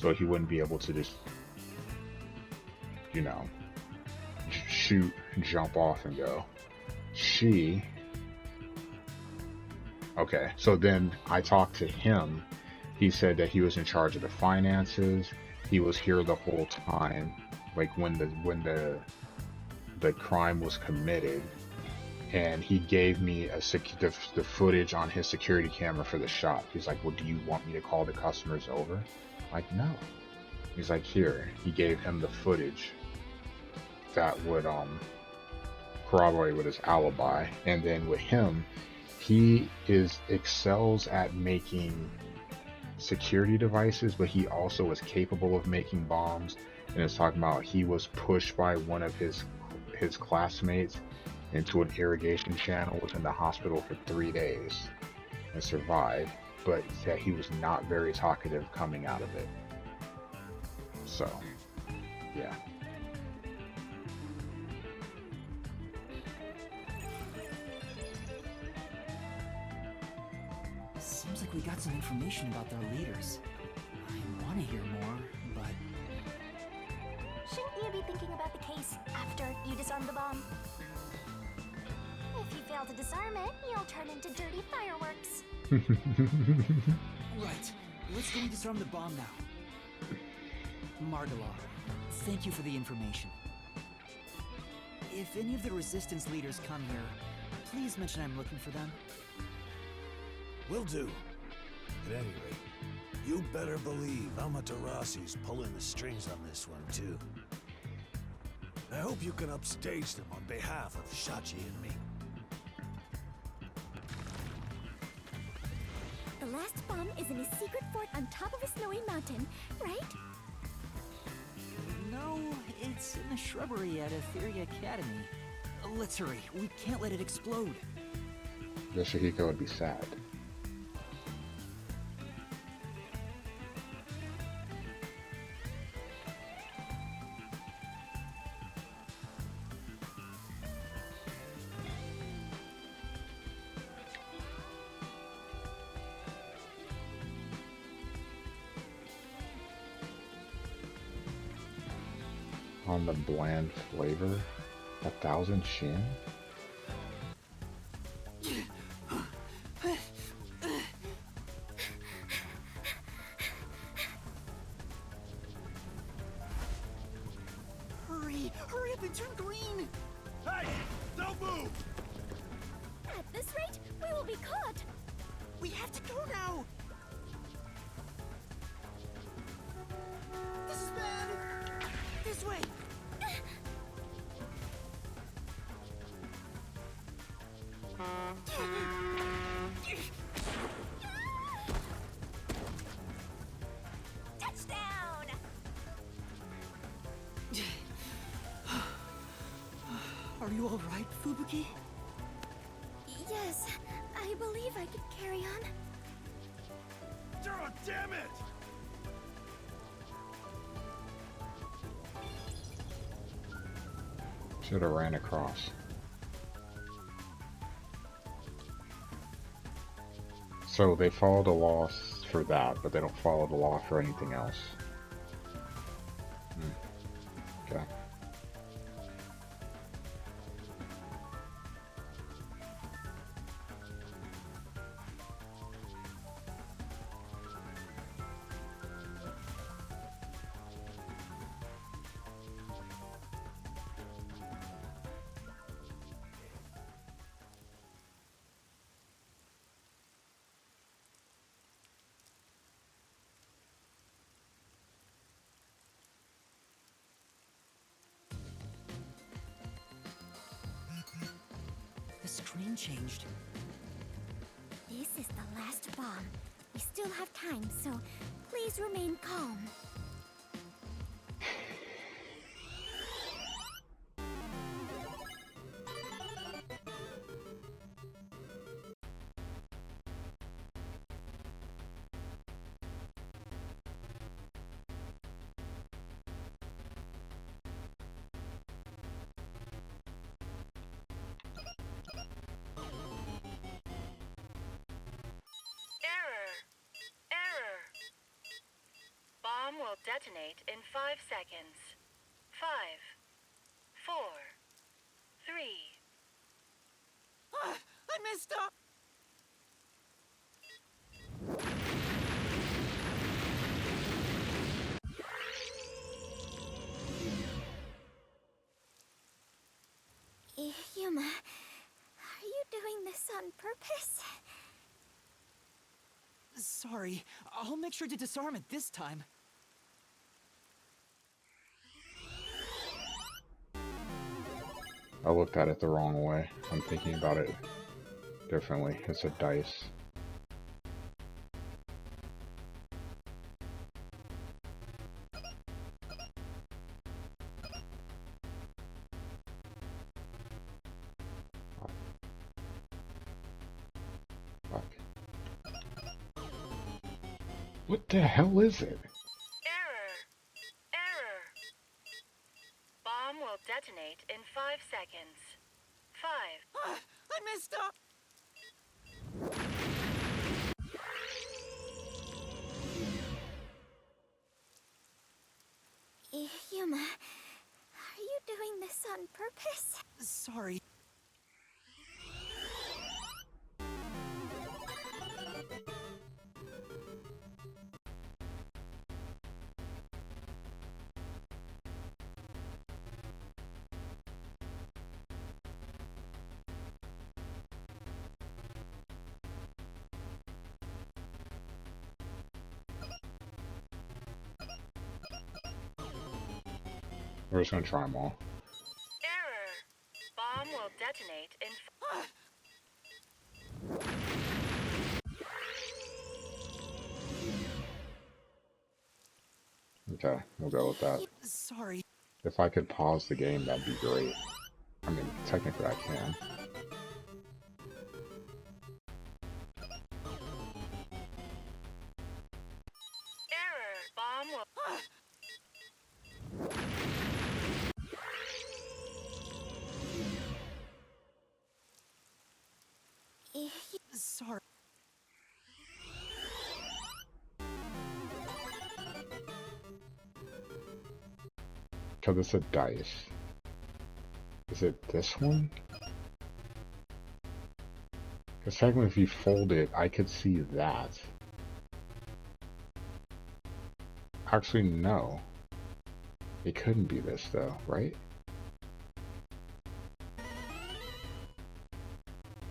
so he wouldn't be able to just, you know, shoot, jump off, and go. Okay, so then I talked to him. He said that he was in charge of the finances. He was here the whole time, like when the crime was committed, and he gave me the footage on his security camera for the shop. He's like, "Well, do you want me to call the customers over?" I'm like, no. He's like, "Here." He gave him the footage that would corroborate with his alibi, and then with him, he excels at making security devices, but he also is capable of making bombs. And it's talking about he was pushed by one of his classmates into an irrigation channel, was in the hospital for 3 days and survived, but that he was not very talkative coming out of it. So, yeah. Seems like we got some information about their leaders. I want to hear more, but... Shouldn't you be thinking about the case after you disarm the bomb? If you fail to disarm it, you'll turn into dirty fireworks. Right. Let's go and disarm the bomb now. Margalar, thank you for the information. If any of the Resistance leaders come here, please mention I'm looking for them. Will do. At any rate, you better believe Amaterasu's pulling the strings on this one, too. I hope you can upstage them on behalf of Shachi and me. The last bomb is in a secret fort on top of a snowy mountain, right? No, it's in the shrubbery at Etheria Academy. Let's hurry. We can't let it explode. Yoshihiko would be sad. On the bland flavor, 1,000 Shin? Hurry up and turn green! Hey! Don't move! At this rate, we will be caught. We have to go now! This is bad! This way! Touchdown! Are you all right, Fubuki? Yes, I believe I could carry on. Oh, damn it! Should have ran across. So they follow the law for that, but they don't follow the law for anything else. Okay. The screen changed. This is the last bomb. We still have time, so please remain calm. will detonate in 5 seconds. 5, 4, 3. Ah, I messed up! Yuma, are you doing this on purpose? Sorry, I'll make sure to disarm it this time. I looked at it the wrong way. I'm thinking about it differently. It's a dice. Fuck. What the hell is it? Error! Error! Bomb will detonate in 5 seconds. 5. Ah, I messed up! Yuma, are you doing this on purpose? Sorry. We're just gonna try them all. Error! Bomb will detonate in Okay, we'll go with that. Sorry. If I could pause the game, that'd be great. I mean, technically I can. Error! Bomb will... Sorry. Because it's a dice. Is it this one? Because technically if you fold it, I could see that. Actually, no. It couldn't be this though, right?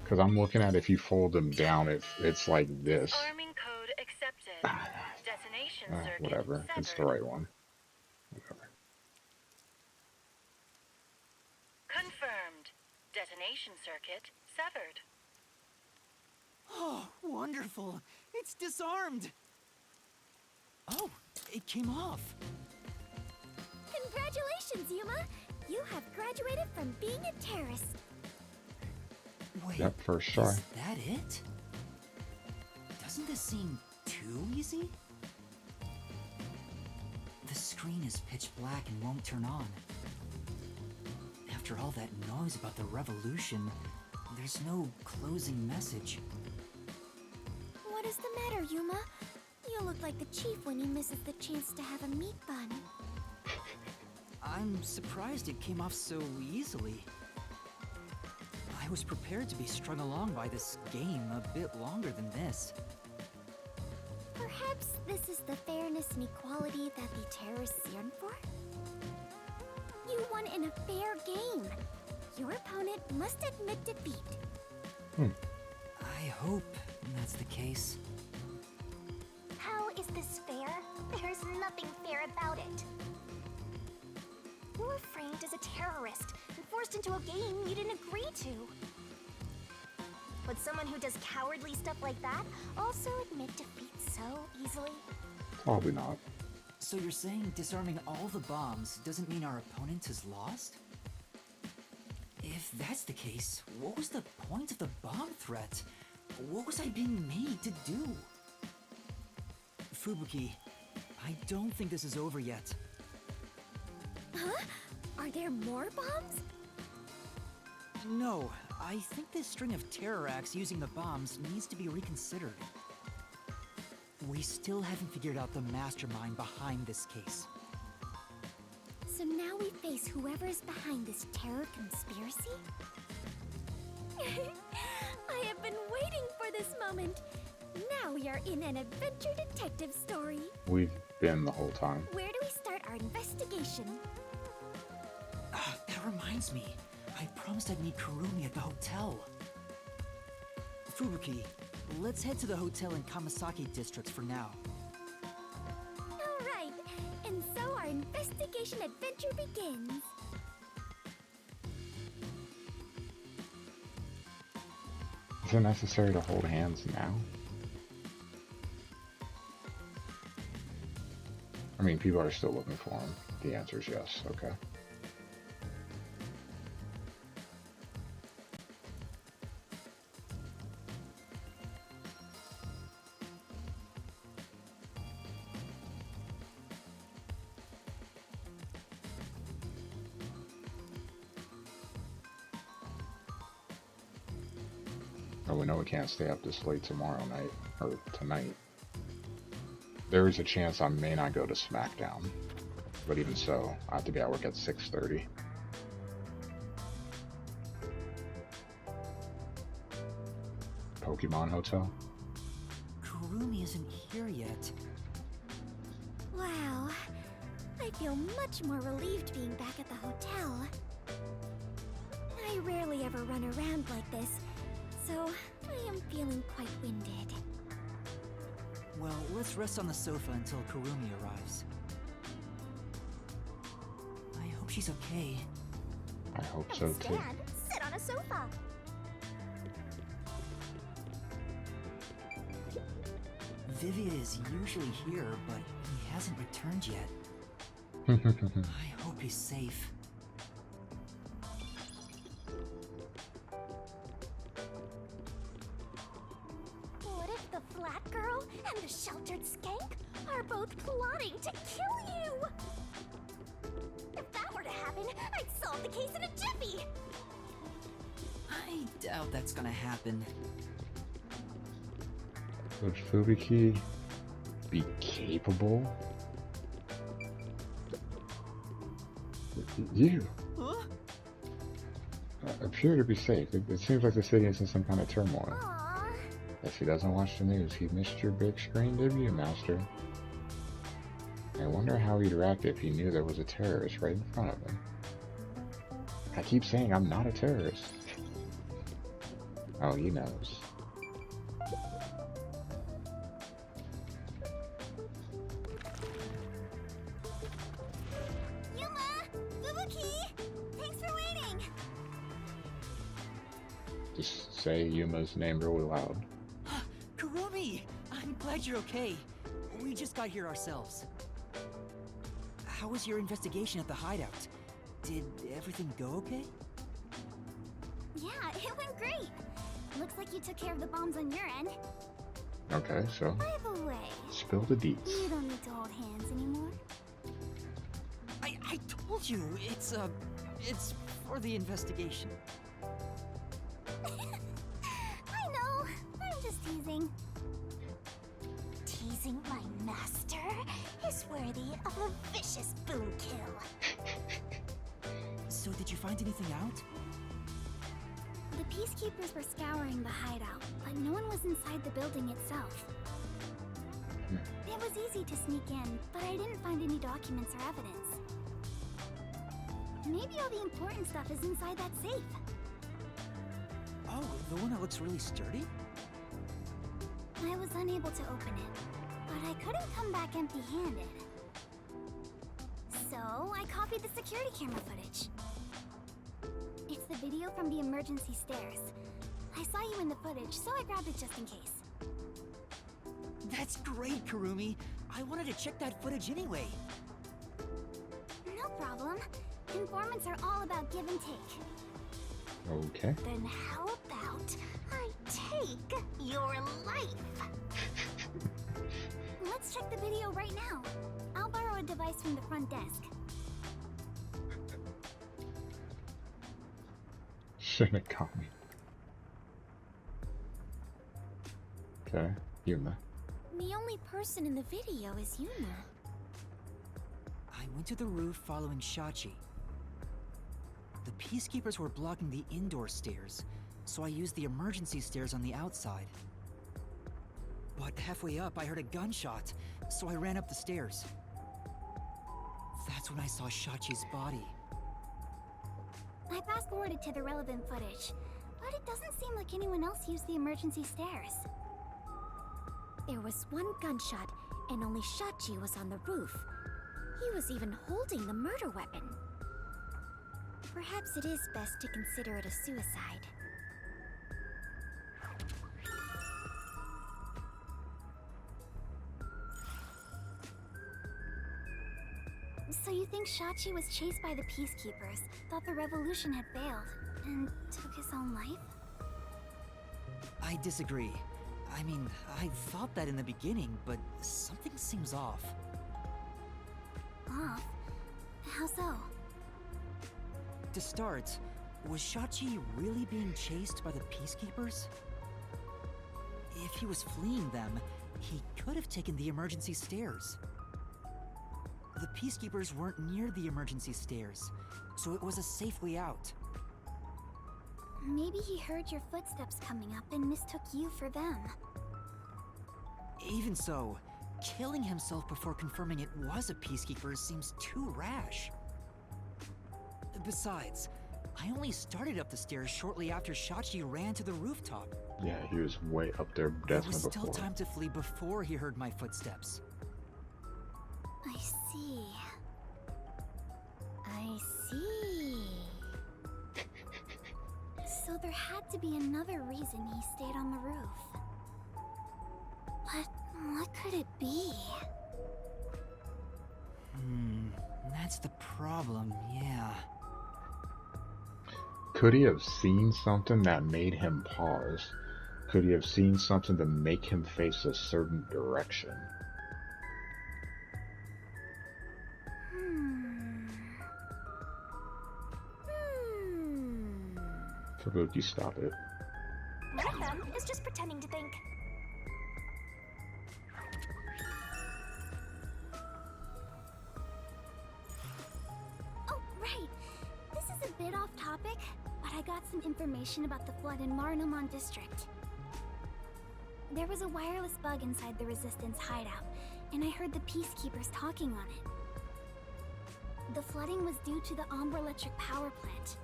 Because I'm looking at if you fold them down, it's like this. Arming code accepted. Detonation circuit Whatever, it's the severed. right one. Whatever. Confirmed. Detonation circuit severed. Oh, wonderful. It's disarmed. Oh, it came off. Congratulations, Yuma! You have graduated from being a terrorist. Wait, Yep, first try. is that it? Doesn't this seem too easy? The screen is pitch black and won't turn on. After all that noise about the revolution, there's no closing message. What is the matter, Yuma? You look like the chief when he misses the chance to have a meat bun. I'm surprised it came off so easily. I was prepared to be strung along by this game a bit longer than this. Perhaps this is the fairness and equality that the terrorists yearn for? You won in a fair game. Your opponent must admit defeat. I hope that's the case. How is this fair? There's nothing fair about it. You were framed as a terrorist and forced into a game you didn't agree to. Would someone who does cowardly stuff like that also admit defeat so easily? Probably not. So you're saying disarming all the bombs doesn't mean our opponent has lost? If that's the case, what was the point of the bomb threat? What was I being made to do? Fubuki, I don't think this is over yet. Huh? Are there more bombs? No, I think this string of terror acts using the bombs needs to be reconsidered. We still haven't figured out the mastermind behind this case. So now we face whoever is behind this terror conspiracy? I have been waiting for this moment. Now we are in an adventure detective story. We've been the whole time. Where do we start our investigation? That reminds me. I promised I'd meet Kurumi at the hotel. Fubuki, let's head to the hotel in Kamasaki districts for now. All right, and so our investigation adventure begins. Is it necessary to hold hands now? I mean, people are still looking for him. The answer is yes. Okay. Oh, we know we can't stay up this late tomorrow night, or tonight. There is a chance I may not go to SmackDown, but even so, I have to be at work at 6:30. Pokemon Hotel? Kurumi isn't here yet. Wow, I feel much more relieved being back at the hotel. I rarely ever run around like this, so I am feeling quite winded. Well, let's rest on the sofa until Kurumi arrives. I hope she's okay. I hope so too. Instead, sit on a sofa. Vivia is usually here, but he hasn't returned yet. I hope he's safe. What if the flat girl and the sheltered skank are both plotting to kill you? If that were to happen, I'd solve the case in a jiffy. I doubt that's gonna happen. Would Fubuki be capable? You Huh? appear to be safe. It seems like the city is in some kind of turmoil. Aww. If he doesn't watch the news, he missed your big screen debut, Master. I wonder how he'd react if he knew there was a terrorist right in front of him. I keep saying I'm not a terrorist. Oh, he knows. Yuma! Fubuki! Thanks for waiting! Just say Yuma's name really loud. Kurumi! I'm glad you're okay. We just got here ourselves. How was your investigation at the hideout? Did everything go okay? Yeah, it went great. Looks like you took care of the bombs on your end. Okay, so By the way, spill the deets. you don't need to hold hands anymore. I told you, it's for the investigation. I know, I'm just teasing. Teasing my master is worthy of a vicious boom kill. So did you find anything out? The peacekeepers were scouring the hideout, but no one was inside the building itself. It was easy to sneak in, but I didn't find any documents or evidence. Maybe all the important stuff is inside that safe. Oh, the one that looks really sturdy? I was unable to open it, but I couldn't come back empty-handed. So I copied the security camera footage. It's the video from the emergency stairs. I saw you in the footage, so I grabbed it just in case. That's great, Kurumi. I wanted to check that footage anyway. No problem. Informants are all about give and take. Okay. Then how about I take your life? Let's check the video right now. I'll borrow a device from the front desk. Shinigami. Okay, Yuma. The only person in the video is Yuma. I went to the roof following Shachi. The peacekeepers were blocking the indoor stairs, so I used the emergency stairs on the outside. But halfway up, I heard a gunshot, so I ran up the stairs. That's when I saw Shachi's body. I fast-forwarded to the relevant footage, but it doesn't seem like anyone else used the emergency stairs. There was one gunshot, and only Shachi was on the roof. He was even holding the murder weapon. Perhaps it is best to consider it a suicide. So you think Shachi was chased by the peacekeepers, thought the revolution had failed, and took his own life? I disagree. I mean, I thought that in the beginning, but something seems off. Off? How so? To start, was Shachi really being chased by the peacekeepers? If he was fleeing them, he could have taken the emergency stairs. The peacekeepers weren't near the emergency stairs, so it was a safe way out. Maybe he heard your footsteps coming up and mistook you for them. Even so, killing himself before confirming it was a peacekeeper seems too rash. Besides, I only started up the stairs shortly after Shachi ran to the rooftop. Yeah, he was way up there There definitely was still before. time to flee before he heard my footsteps. I see. I see. So there had to be another reason he stayed on the roof. But what could it be? That's the problem, yeah. Could he have seen something that made him pause? Could he have seen something to make him face a certain direction? Fubuki, stop it. One of them is just pretending to think. Oh, right. This is a bit off topic, but I got some information about the flood in Marnumon District. There was a wireless bug inside the Resistance hideout, and I heard the peacekeepers talking on it. The flooding was due to the Ombre Electric Power Plant.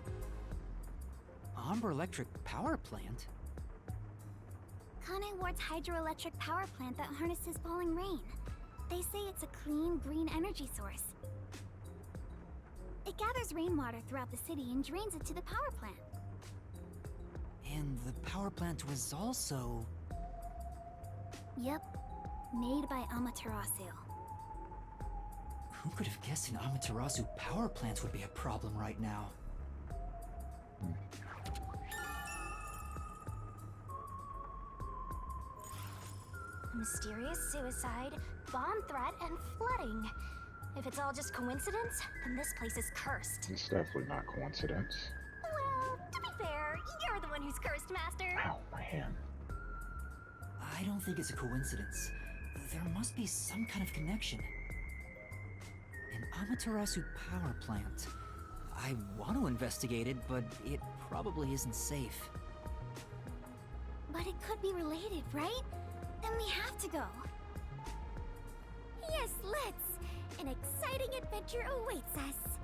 Ombre Electric Power Plant? Kane Ward's hydroelectric power plant that harnesses falling rain. They say it's a clean, green energy source. It gathers rainwater throughout the city and drains it to the power plant. And the power plant was also... Yep, made by Amaterasu. Who could have guessed an Amaterasu power plant would be a problem right now? Mysterious suicide, bomb threat, and flooding. If it's all just coincidence, then this place is cursed. It's definitely not coincidence. Well, to be fair, you're the one who's cursed, Master. Ow, my hand. I don't think it's a coincidence. There must be some kind of connection. An Amaterasu power plant. I want to investigate it, but it probably isn't safe. But it could be related, right? Then we have to go. Yes, let's! An exciting adventure awaits us.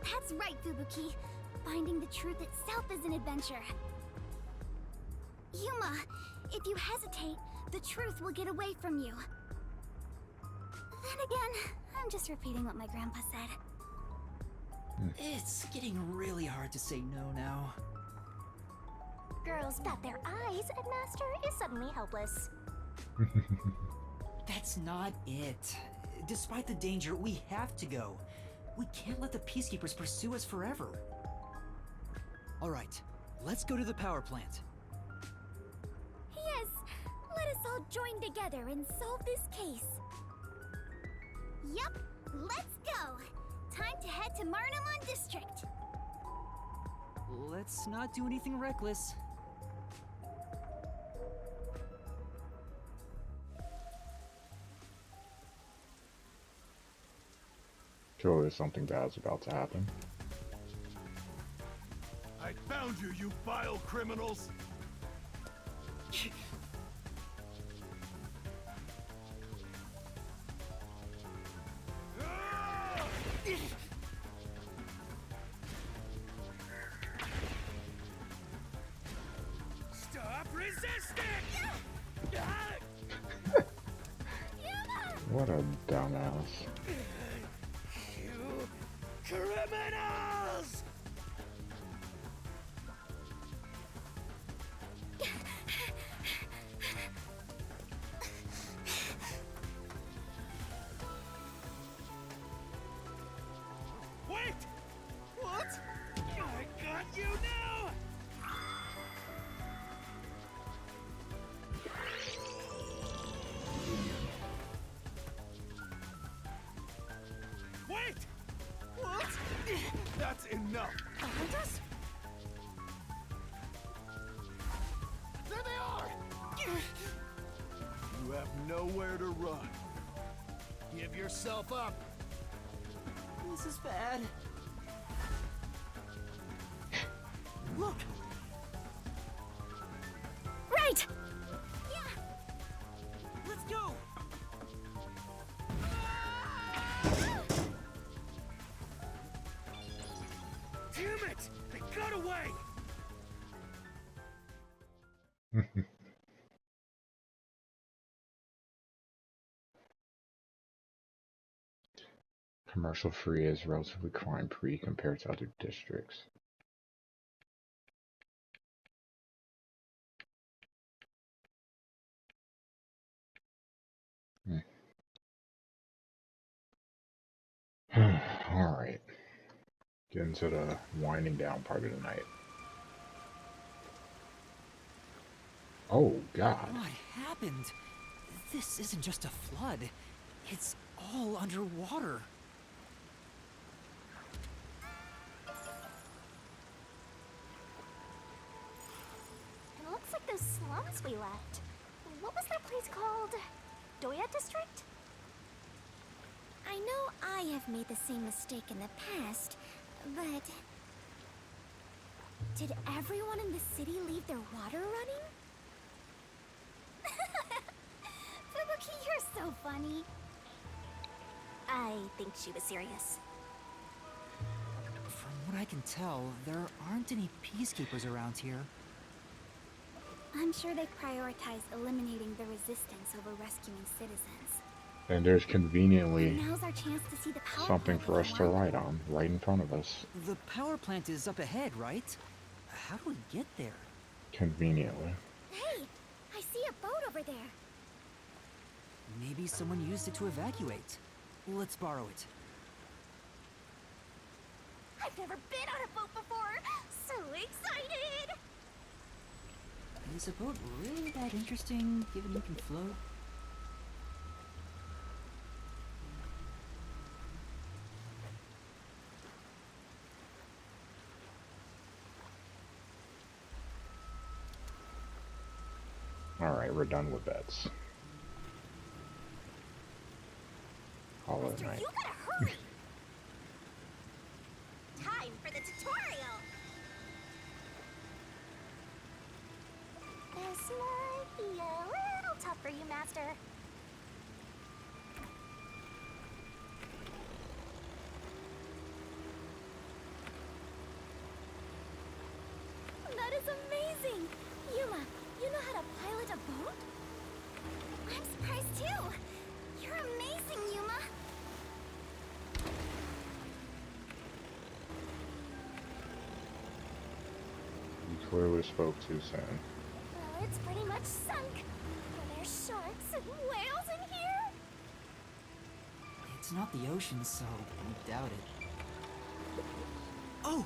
That's right, Fubuki. Finding the truth itself is an adventure. Yuma, if you hesitate, the truth will get away from you. Then again, I'm just repeating what my grandpa said. It's getting really hard to say no now. Girls bat their eyes and Master is suddenly helpless. That's not it. Despite the danger, we have to go. We can't let the peacekeepers pursue us forever. All right, let's go to the power plant. Yes, let us all join together and solve this case. Yep, let's go. Time to head to Marnumon District. Let's not do anything reckless. Surely something bad's about to happen. I found you, you vile criminals! Stop resisting! What a dumbass. You criminals! Wait! What? I got you now! Wait! What? That's enough! Behind us? There they are! You have nowhere to run. Give yourself up. This is bad. Look! Right! Let's go! Damn it! They got away! Commercial free is relatively crime free compared to other districts. Alright. Get into the winding down part of the night. Oh, God. What happened? This isn't just a flood. It's all underwater. It looks like those slums we left. What was that place called? Doya District? I know I have made the same mistake in the past, but... Did everyone in the city leave their water running? Fubuki, you're so funny. I think she was serious. From what I can tell, there aren't any peacekeepers around here. I'm sure they prioritize eliminating the resistance over rescuing citizens. And there's conveniently Now's our chance to see the power something plant for us to go on. ride on, right in front of us. The power plant is up ahead, right? How do we get there? Conveniently. Hey, I see a boat over there. Maybe someone used it to evacuate. Let's borrow it. I've never been on a boat before. So excited! Is a boat really that interesting, given you can float? Alright, we're done with bets. Call it a night. You gotta hurry! Time for the tutorial! This might be a little tough for you, Master. That is amazing! Yuma, you know how to pilot a boat? I'm surprised too! You're amazing, Yuma! You clearly spoke too soon. Well, it's pretty much sunk. Are there sharks and whales in here? It's not the ocean, so I doubt it. Oh!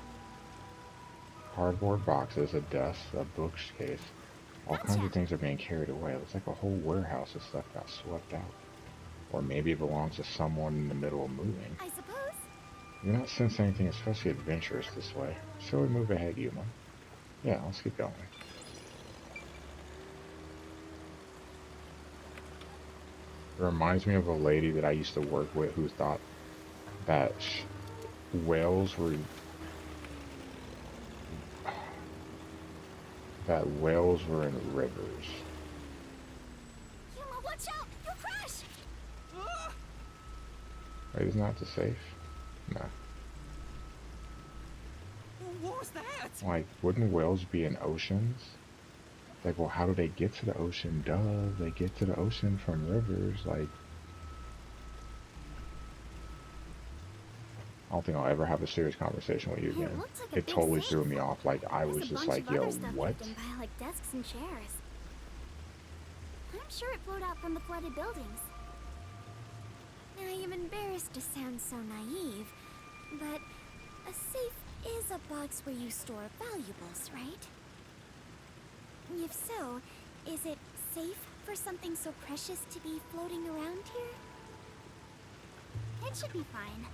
Cardboard boxes, a desk, a bookcase. All kinds of things are being carried away. It looks like a whole warehouse of stuff got swept out. Or maybe it belongs to someone in the middle of moving. I suppose. You're not sensing anything especially adventurous this way. So we move ahead, Yuma. Yeah, let's keep going. It reminds me of a lady that I used to work with who thought that whales were in rivers. Yuma, watch out! You'll crash! Wait, isn't that the safe? No. What was that? Like, wouldn't whales be in oceans? Like, well, how do they get to the ocean? Duh, they get to the ocean from rivers. Like, I don't think I'll ever have a serious conversation with you It again. looks like a It big totally safe. threw me off. Like, I There's was a just bunch like, of yo, other stuff what? tucked in by, like desks and chairs. I'm sure it flowed out from the flooded buildings. I am embarrassed to sound so naive, but a safe is a box where you store valuables, right? If so, is it safe for something so precious to be floating around here? It should be fine.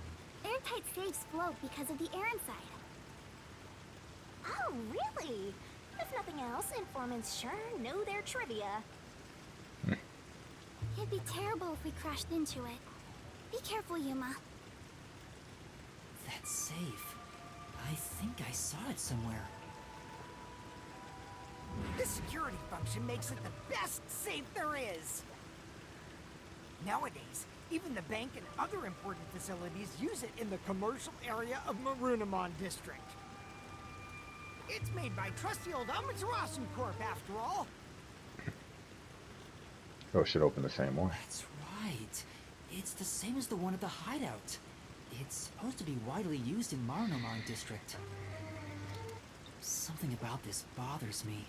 Airtight safes float because of the air inside. Oh, really? If nothing else, informants sure know their trivia. It'd be terrible if we crashed into it. Be careful, Yuma. That's safe. I think I saw it somewhere. The security function makes it the best safe there is. Nowadays, even the bank and other important facilities use it in the commercial area of Marunimon District. It's made by trusty old Amaterasu Corp, after all. Oh, it should open the same way. That's right. It's the same as the one at the hideout. It's supposed to be widely used in Marunimon District. Something about this bothers me.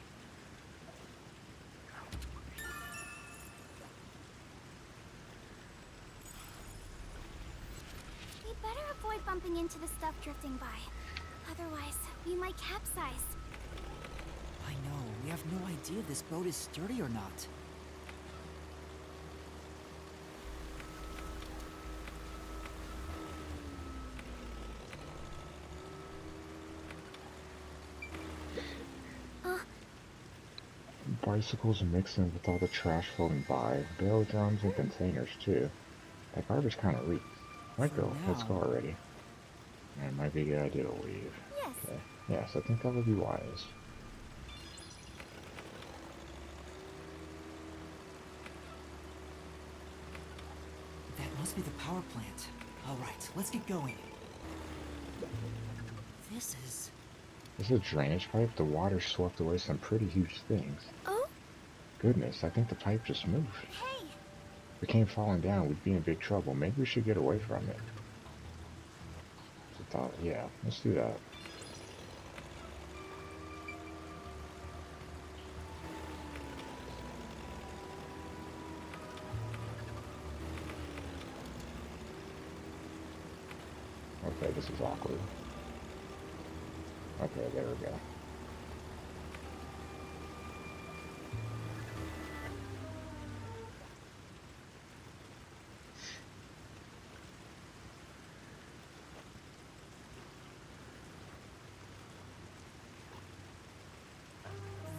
We better avoid bumping into the stuff drifting by. Otherwise, we might capsize. I know, we have no idea if this boat is sturdy or not. Bicycles mixing with all the trash floating by. Barrel drums and containers, too. That garbage kind of reeks. Might go. Let's go already. It might be a good idea to leave. Yes. Okay. Yes, I think that would be wise. That must be the power plant. Alright, let's get going. This is... This is a drainage pipe. The water swept away some pretty huge things. Oh? Goodness, I think the pipe just moved. Hey! If it came falling down, we'd be in big trouble. Maybe we should get away from it. I thought, yeah, let's do that. Okay, this is awkward. Okay, there we go.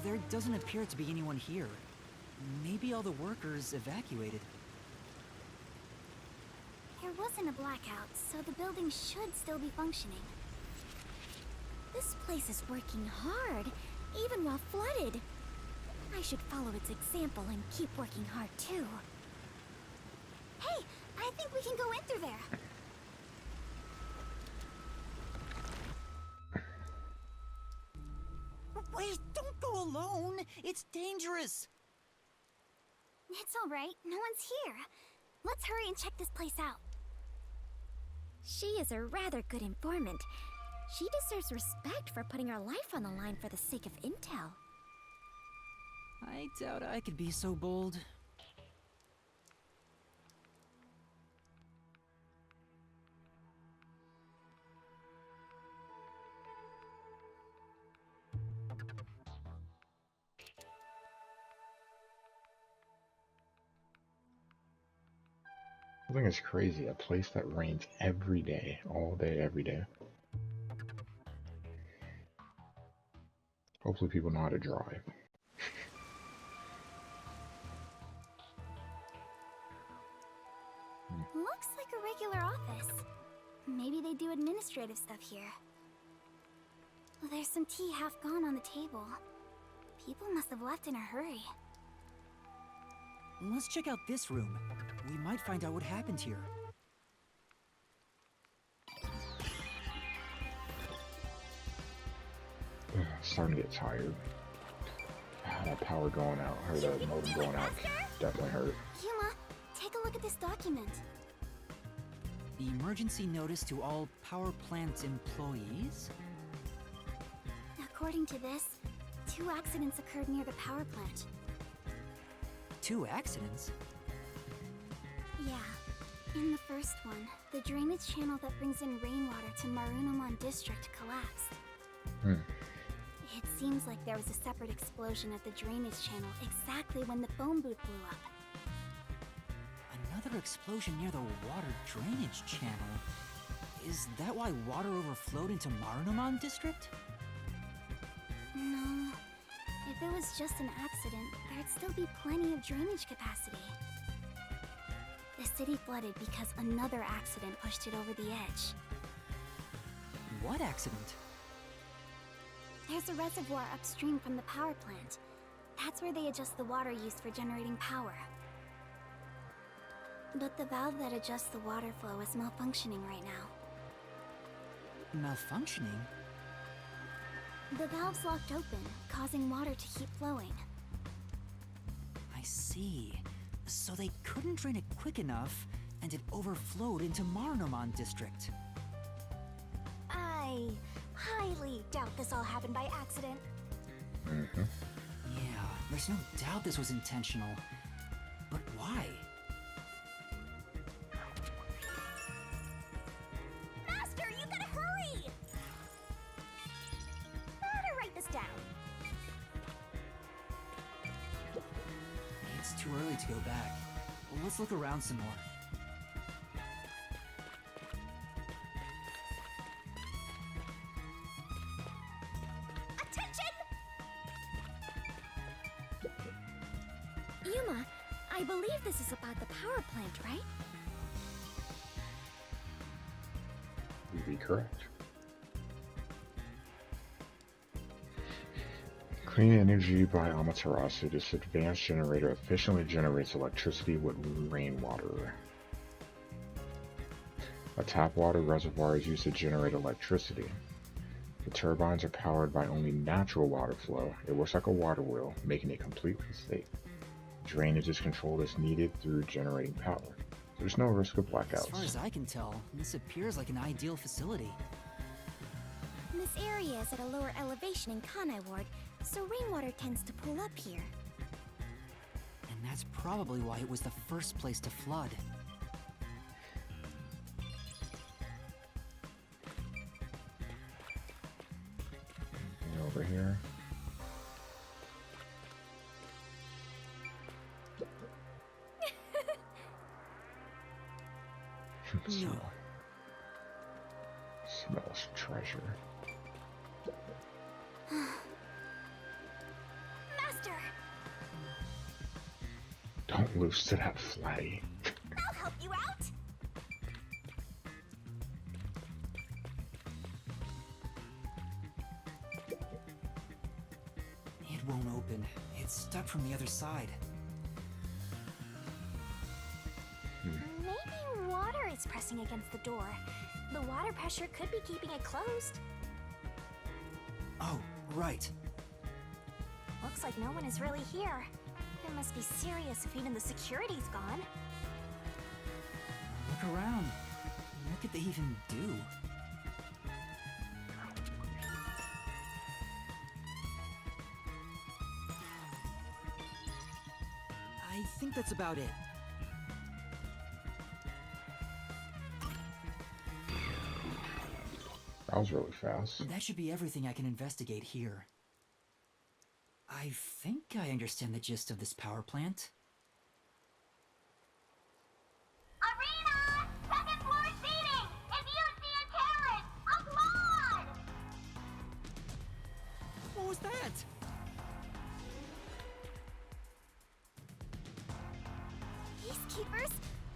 There doesn't appear to be anyone here. Maybe all the workers evacuated. There wasn't a blackout, so the building should still be functioning. This place is working hard, even while flooded. I should follow its example and keep working hard too. Hey, I think we can go in through there. Wait, don't go alone. It's dangerous. It's all right. No one's here. Let's hurry and check this place out. She is a rather good informant. She deserves respect for putting her life on the line for the sake of intel. I doubt I could be so bold. I think it's crazy. A place that rains every day, all day, every day. Hopefully people know how to drive. Looks like a regular office. Maybe they do administrative stuff here. There's some tea half gone on the table. People must have left in a hurry. Let's check out this room. We might find out what happened here. Starting to get tired. That power going out, or the modem going out, definitely hurt. Yuma, take a look at this document. The emergency notice to all power plant employees? According to this, 2 accidents occurred near the power plant. 2 accidents? Yeah. In the first one, the drainage channel that brings in rainwater to Marunouman District collapsed. It seems like there was a separate explosion at the drainage channel exactly when the phone booth blew up. Another explosion near the water drainage channel. Is that why water overflowed into Marunouman District? No. If it was just an accident, there'd still be plenty of drainage capacity. The city flooded because another accident pushed it over the edge. What accident? There's a reservoir upstream from the power plant. That's where they adjust the water used for generating power. But the valve that adjusts the water flow is malfunctioning right now. Malfunctioning? The valve's locked open, causing water to keep flowing. I see. So they couldn't drain it quick enough, and it overflowed into Marunouman District. I highly doubt this all happened by accident. Yeah, there's no doubt this was intentional. But why? Master, you gotta hurry! Better write this down. It's too early to go back. Let's look around some more. Attention! Yuma, I believe this is about the power plant, right? You'd be correct. Clean energy by Amaterasu. This advanced generator efficiently generates electricity with rainwater. A tap water reservoir is used to generate electricity. The turbines are powered by only natural water flow. It works like a water wheel, making it completely safe. Drainage is controlled as needed through generating power. There's no risk of blackouts. As far as I can tell, this appears like an ideal facility. This area is at a lower elevation in Kanai Ward, so rainwater tends to pool up here. And that's probably why it was the first place to flood. Over here. No. Smells treasure. Master! Don't lose to that fly. I'll help you out! It won't open. It's stuck from the other side. Maybe water is pressing against the door. The water pressure could be keeping it closed. Oh, right. Looks like no one is really here. It must be serious if even the security's gone. Look around. What could they even do? I think that's about it. That was really fast. That should be everything I can investigate here. I think I understand the gist of this power plant. Arena! Second floor seating! If you see a terrorist, applaud! What was that? Peacekeepers?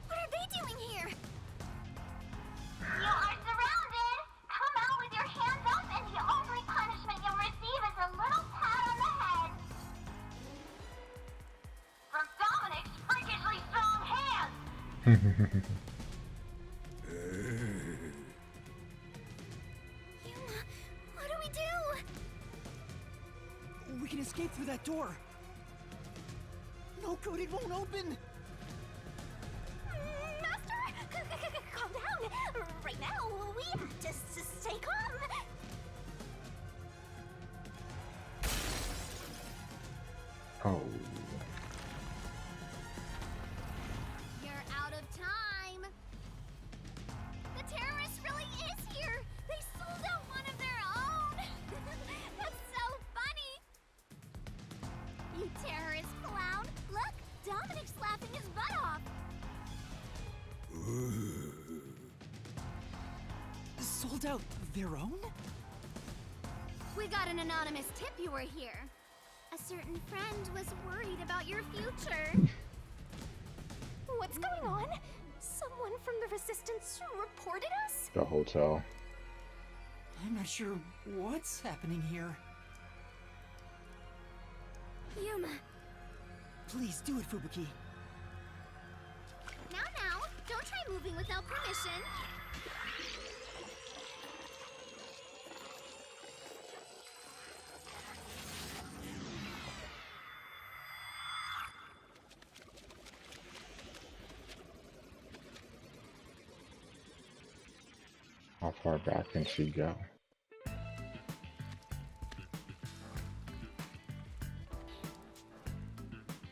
What are they doing here? You are What do we do? We can escape through that door. No, Code, it won't open. Master, calm down. Right now, we have to stay calm. Oh. You're out of time. The terrorist really is here. They sold out one of their own. That's so funny. You terrorist clown. Look, Dominic's laughing his butt off. Sold out their own? We got an anonymous tip you were here. A certain friend was worried about your future. What's going on? Someone from the Resistance reported us? The hotel. I'm not sure what's happening here. Yuma. Please do it, Fubuki. Now, don't try moving without permission. How far back can she go?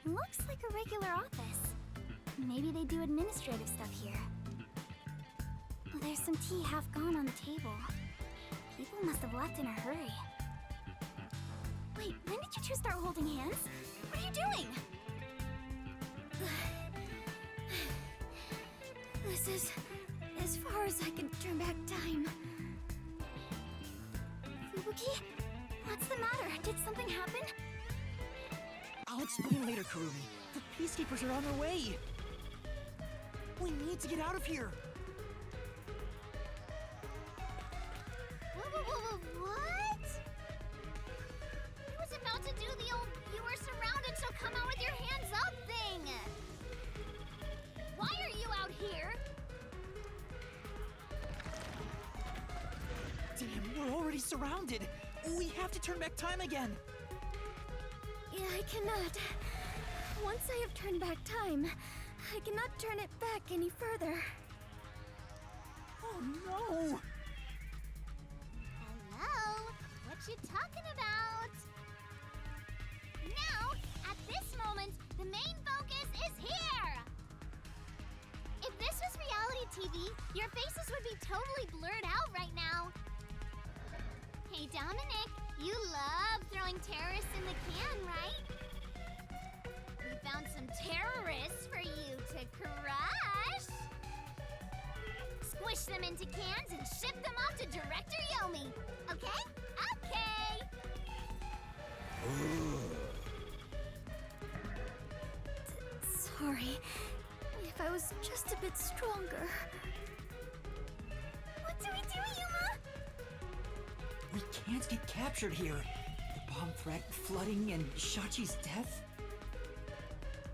Looks like a regular office. Maybe they do administrative stuff here. There's some tea half gone on the table. People must have left in a hurry. Wait, when did you two start holding hands? What are you doing? This is as far as I can turn back time. Fubuki? What's the matter? Did something happen? I'll explain later, Kurumi. The Peacekeepers are on their way. We need to get out of here. What? He was about to do the old "you are surrounded, so come out with your hands up" thing. Why are you out here? Damn, we're already surrounded. We have to turn back time again. Yeah, I cannot. Once I have turned back time, I cannot turn it back any further. Oh no! Hello? What you talking about? Now, at this moment, the main focus is here! If this was reality TV, your faces would be totally blurred out right now. Hey, Dominic, you love throwing terrorists in the can, right? We found some terrorists for you to crush. Squish them into cans and ship them off to Director Yomi. Okay? Okay! Sorry. If I was just a bit stronger. What do we do, Yuma? We can't get captured here. The bomb threat, flooding, and Shachi's death.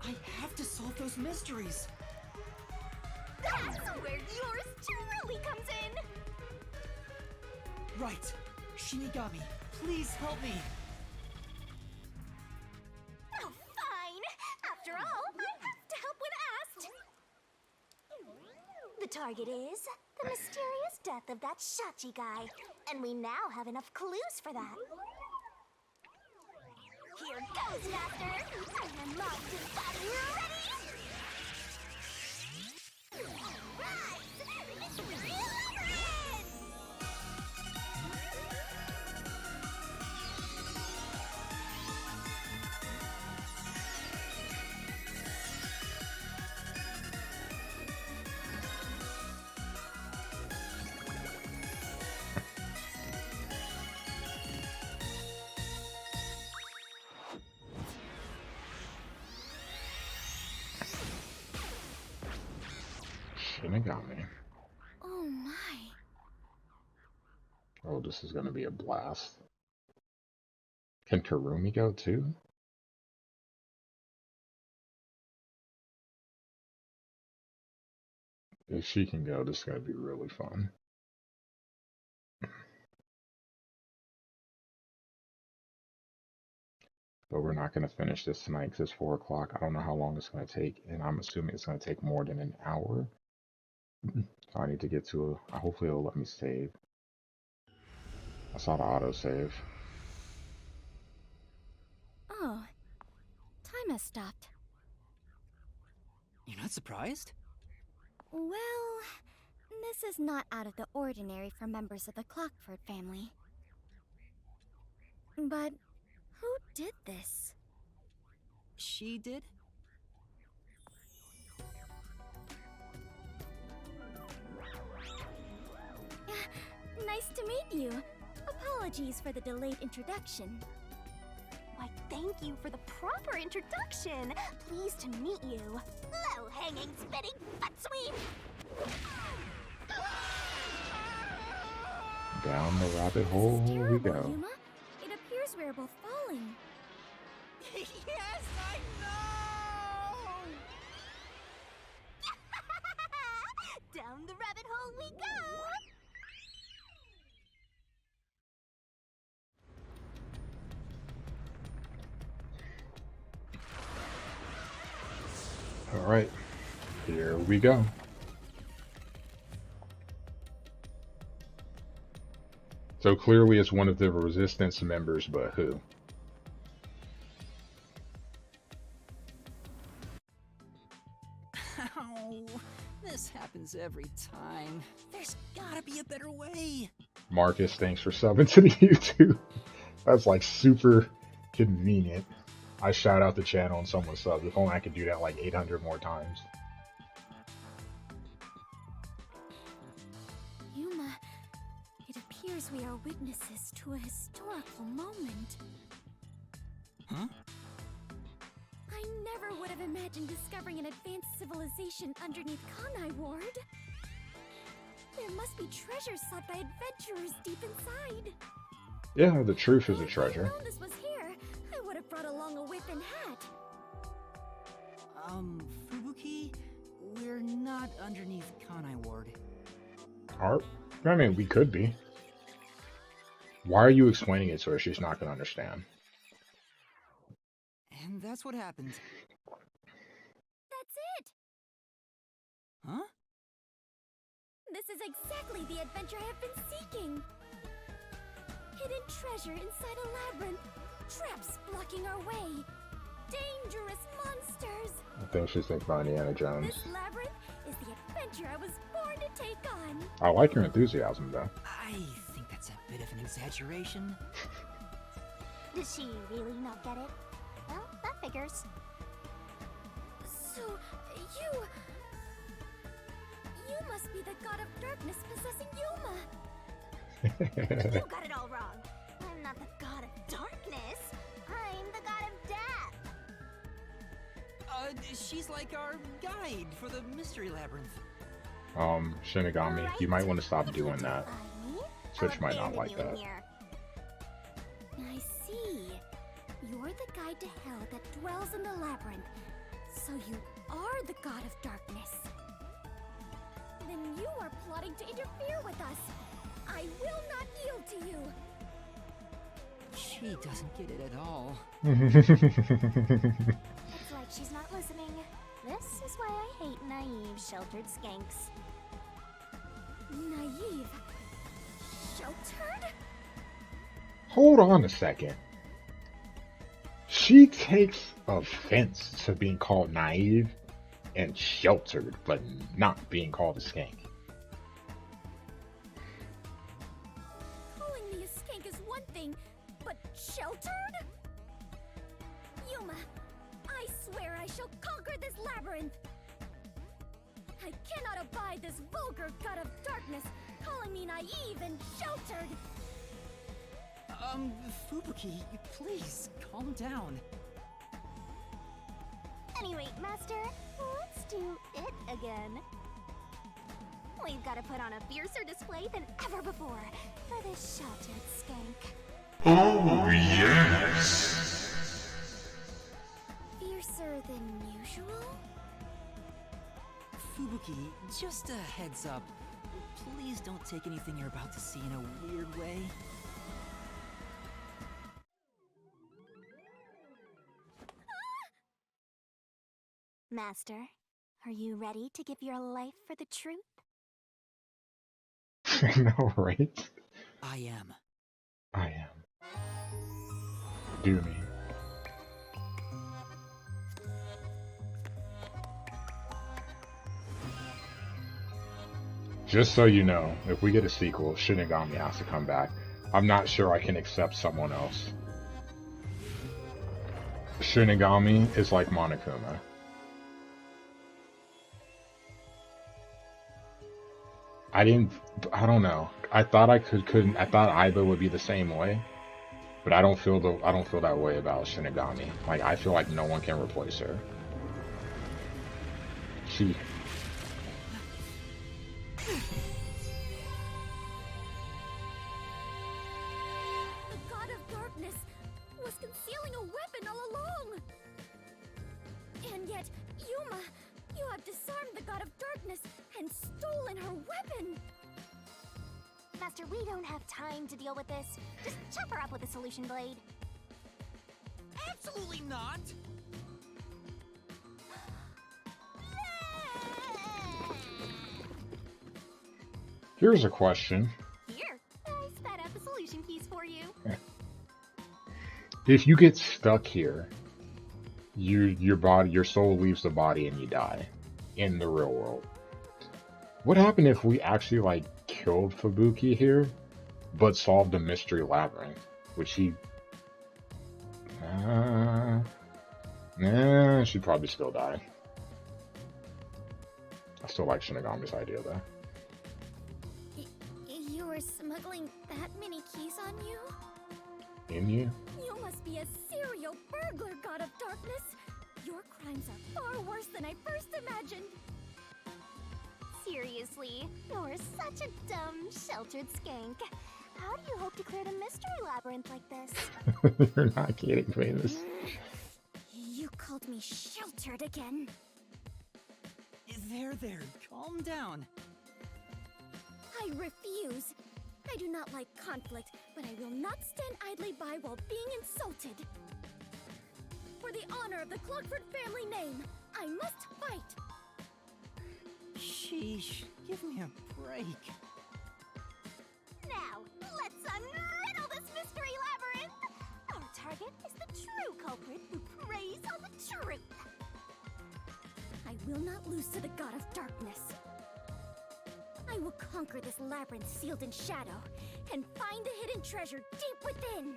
I have to solve those mysteries. That's where yours truly comes in! Right. Shinigami, please help me. Oh, fine! After all, I have to help when asked! The target is the mysterious death of that Shachi guy, and we now have enough clues for that. Here goes, Master! I am locked and body ready! Rise! Mystery Labyrinth! Shinigami. Oh my. Oh, this is gonna be a blast. Can Karumi go too? If she can go, this is gonna be really fun. But we're not gonna finish this tonight because it's 4 o'clock. I don't know how long it's gonna take, and I'm assuming it's gonna take more than an hour. So I need to get to a. Hopefully, it'll let me save. I saw the auto save. Oh, time has stopped. You're not surprised? Well, this is not out of the ordinary for members of the Clockford family. But who did this? She did? Nice to meet you. Apologies for the delayed introduction. Why, thank you for the proper introduction. Pleased to meet you. Low-hanging, spinning butt sweep. Down the rabbit hole we Terrible, go. Yuma. It appears we're both falling. Yes, I know! Down the rabbit hole we go. All right, here we go. So clearly it's one of the resistance members, but who? Ow. This happens every time. There's gotta be a better way. Marcus, thanks for subbing to the YouTube. That's like super convenient. I shout out the channel and someone subs. If only I could do that like 800 more times. Yuma, it appears we are witnesses to a historical moment. Huh? I never would have imagined discovering an advanced civilization underneath Kanai Ward. There must be treasures sought by adventurers deep inside. Yeah, the truth is a If I'd treasure. known this was here, I would have brought along a whip and hat. Fubuki, we're not underneath Kanai Ward. I mean, we could be. Why are you explaining it to her? She's not gonna understand. And that's what happened. That's it! Huh? This is exactly the adventure I have been seeking. Hidden treasure inside a labyrinth. Traps blocking our way. Dangerous monsters. I think she's thinking about Indiana Jones. This labyrinth is the adventure I was born to take on. I like your enthusiasm, though. I think that's a bit of an exaggeration. Does she really not get it? Well, that figures. So, you must be the god of darkness possessing Yuma. You got it all wrong. I'm not the god of darkness. I'm the god of death. She's like our guide for the Mystery Labyrinth. Shinigami, you might want to stop doing that. Switch might not like that. I see. You're the guide to hell that dwells in the labyrinth. So you are the god of darkness. Then you are plotting to interfere with us. I will not yield to you. She doesn't get it at all. It's like she's not listening. This is why I hate naive, sheltered skanks. Naive. Sheltered? Hold on a second. She takes offense to being called naive and sheltered, but not being called a skank. Calling me a skank is one thing, but sheltered? Yuma, I swear I shall conquer this labyrinth. I cannot abide this vulgar god of darkness calling me naive and sheltered. Fubuki, please, calm down. Anyway, Master, let's do it again. We've got to put on a fiercer display than ever before for this sheltered skank. Oh, yes! Fiercer than usual? Fubuki, just a heads up. Please don't take anything you're about to see in a weird way. Master, are you ready to give your life for the truth? I know, right? I am. I am. Do me. Just so you know, if we get a sequel, Shinigami has to come back. I'm not sure I can accept someone else. Shinigami is like Monokuma. I don't know. I thought I couldn't, I thought Aiba would be the same way, but I don't feel that way about Shinigami. Like, I feel like no one can replace her. She... The God of Darkness was concealing a weapon all along! And yet, Yuma, you have disarmed the God of Darkness and stolen her weapon! Master, we don't have time to deal with this. Just chop her up with a solution blade. Absolutely not! Here's a question. Here, I spat out the solution piece for you. If you get stuck here, your soul leaves the body and you die in the real world. What happened if we actually like killed Fubuki here, but solved the Mystery Labyrinth? Would she? She'd probably still die. I still like Shinigami's idea though. You were smuggling that many keys on you? In you? You must be a serial burglar, God of Darkness! Your crimes are far worse than I first imagined! Seriously, you're such a dumb, sheltered skank. How do you hope to clear the Mystery Labyrinth like this? You're not kidding me. This. You called me sheltered again. There, calm down. I refuse. I do not like conflict, but I will not stand idly by while being insulted. For the honor of the Clockford family name, I must fight. Sheesh, give me a break. Now, let's unriddle this Mystery Labyrinth! Our target is the true culprit who preys on the truth. I will not lose to the God of Darkness. I will conquer this labyrinth sealed in shadow and find the hidden treasure deep within.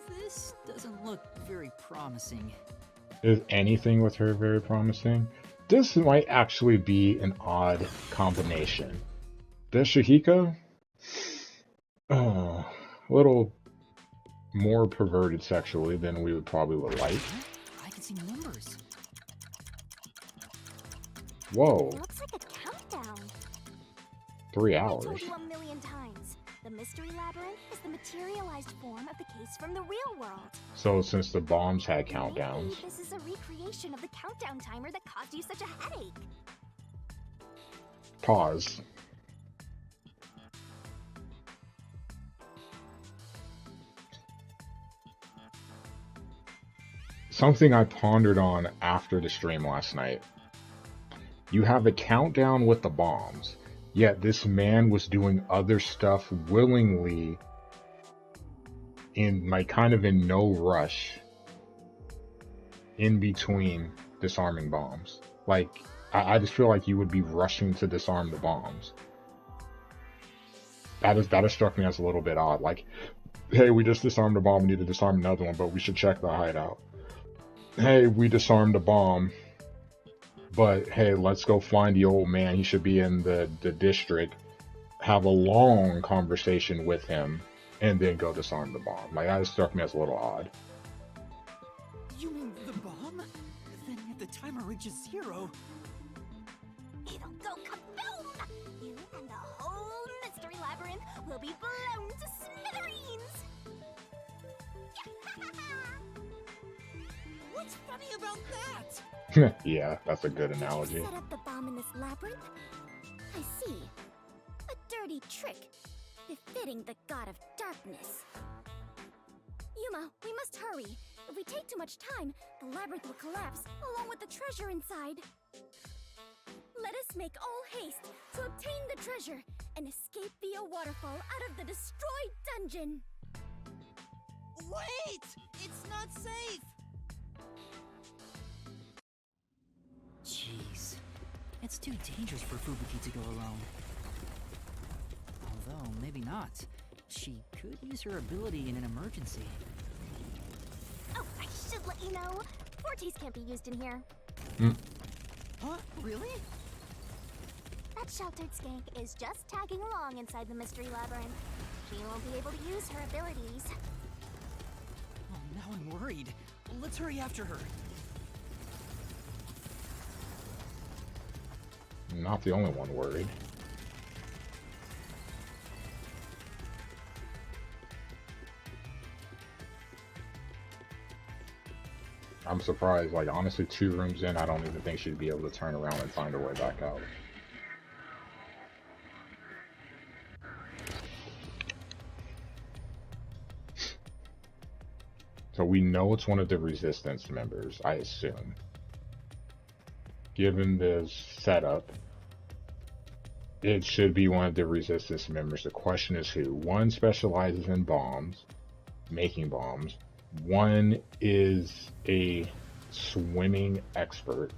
This doesn't look very promising. Is anything with her very promising? This might actually be an odd combination. This Shihiko? A little more perverted sexually than we would probably like. I can see numbers. Whoa. Looks like a countdown. 3 I hours. told you a million times. The Mystery Labyrinth is the materialized form of the case from the real world. So since the bombs had countdowns. Maybe this is a recreation of the countdown timer that caused you such a headache. Pause. Something I pondered on after the stream last night. You have a countdown with the bombs, yet this man was doing other stuff willingly in like kind of in no rush in between disarming bombs. Like, I just feel like you would be rushing to disarm the bombs. That has struck me as a little bit odd. Like, hey, we just disarmed a bomb, we need to disarm another one, but we should check the hideout. Hey, we disarmed a bomb, but hey, let's go find the old man. He should be in the district. Have a long conversation with him, and then go disarm the bomb. Like, that struck me as a little odd. You mean the bomb? Then if the timer reaches 0... It'll go kaboom! You and the whole Mystery Labyrinth will be blown to smithereens! What's funny about that? Yeah, that's a good analogy. Set up the bomb in this labyrinth? I see. A dirty trick, befitting the god of darkness. Yuma, we must hurry. If we take too much time, the labyrinth will collapse, along with the treasure inside. Let us make all haste to obtain the treasure and escape via waterfall out of the destroyed dungeon. Wait! It's not safe! Jeez. It's too dangerous for Fubuki to go alone. Although, maybe not. She could use her ability in an emergency. Oh, I should let you know. Fortes can't be used in here. Huh? Really? That sheltered skank is just tagging along inside the Mystery Labyrinth. She won't be able to use her abilities. Oh, now I'm worried. Let's hurry after her. I'm not the only one worried. I'm surprised, like honestly 2 rooms in, I don't even think she'd be able to turn around and find her way back out. So we know it's one of the Resistance members, I assume. Given this setup, it should be one of the Resistance members. The question is who? One specializes in bombs, making bombs. One is a swimming expert,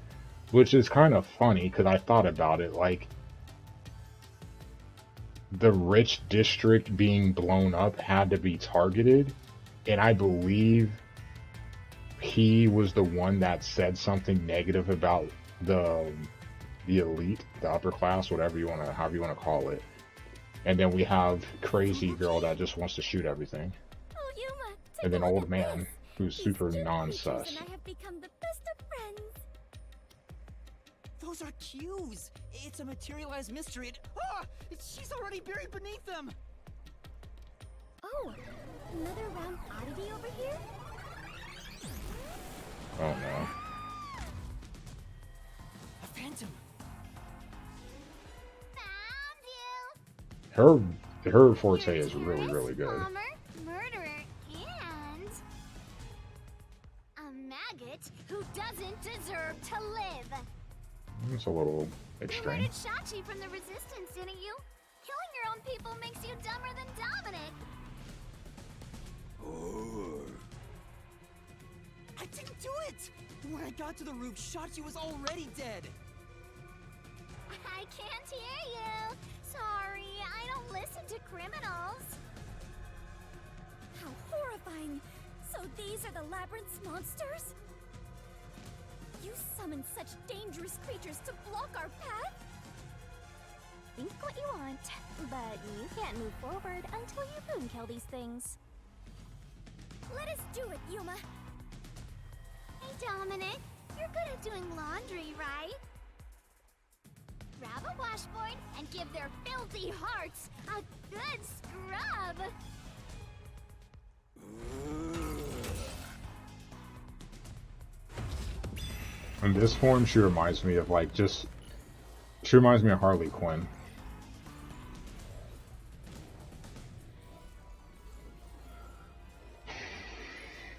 which is kind of funny because I thought about it, like the rich district being blown up had to be targeted, and I believe he was the one that said something negative about the elite, the upper class, whatever you want to, however you want to call it. And then we have crazy girl that just wants to shoot everything. Oh, Yuma, And then take a look old at man this. who's These super 2 non-sus. creatures and I have become the best of friends. Those are cues! It's a materialized mystery. She's already buried beneath them! Oh, another round oddity over here? Oh no. A phantom! Found you! Her forte You're is really, terrorist, really good. bomber, murderer, and a maggot who doesn't deserve to live. It's a little You extreme. murdered Shachi from the Resistance, didn't you? Killing your own people makes you dumber than Dominic. I didn't do it! When I got to the roof, Shachi was already dead! I can't hear you. Sorry, I don't listen to criminals. How horrifying! So these are the labyrinth's monsters? You summoned such dangerous creatures to block our path? Think what you want, but you can't move forward until you boom kill these things. Let us do it, Yuma! Hey Dominic, you're good at doing laundry, right? Grab a washboard and give their filthy hearts a good scrub. In this form, she reminds me of like she reminds me of Harley Quinn.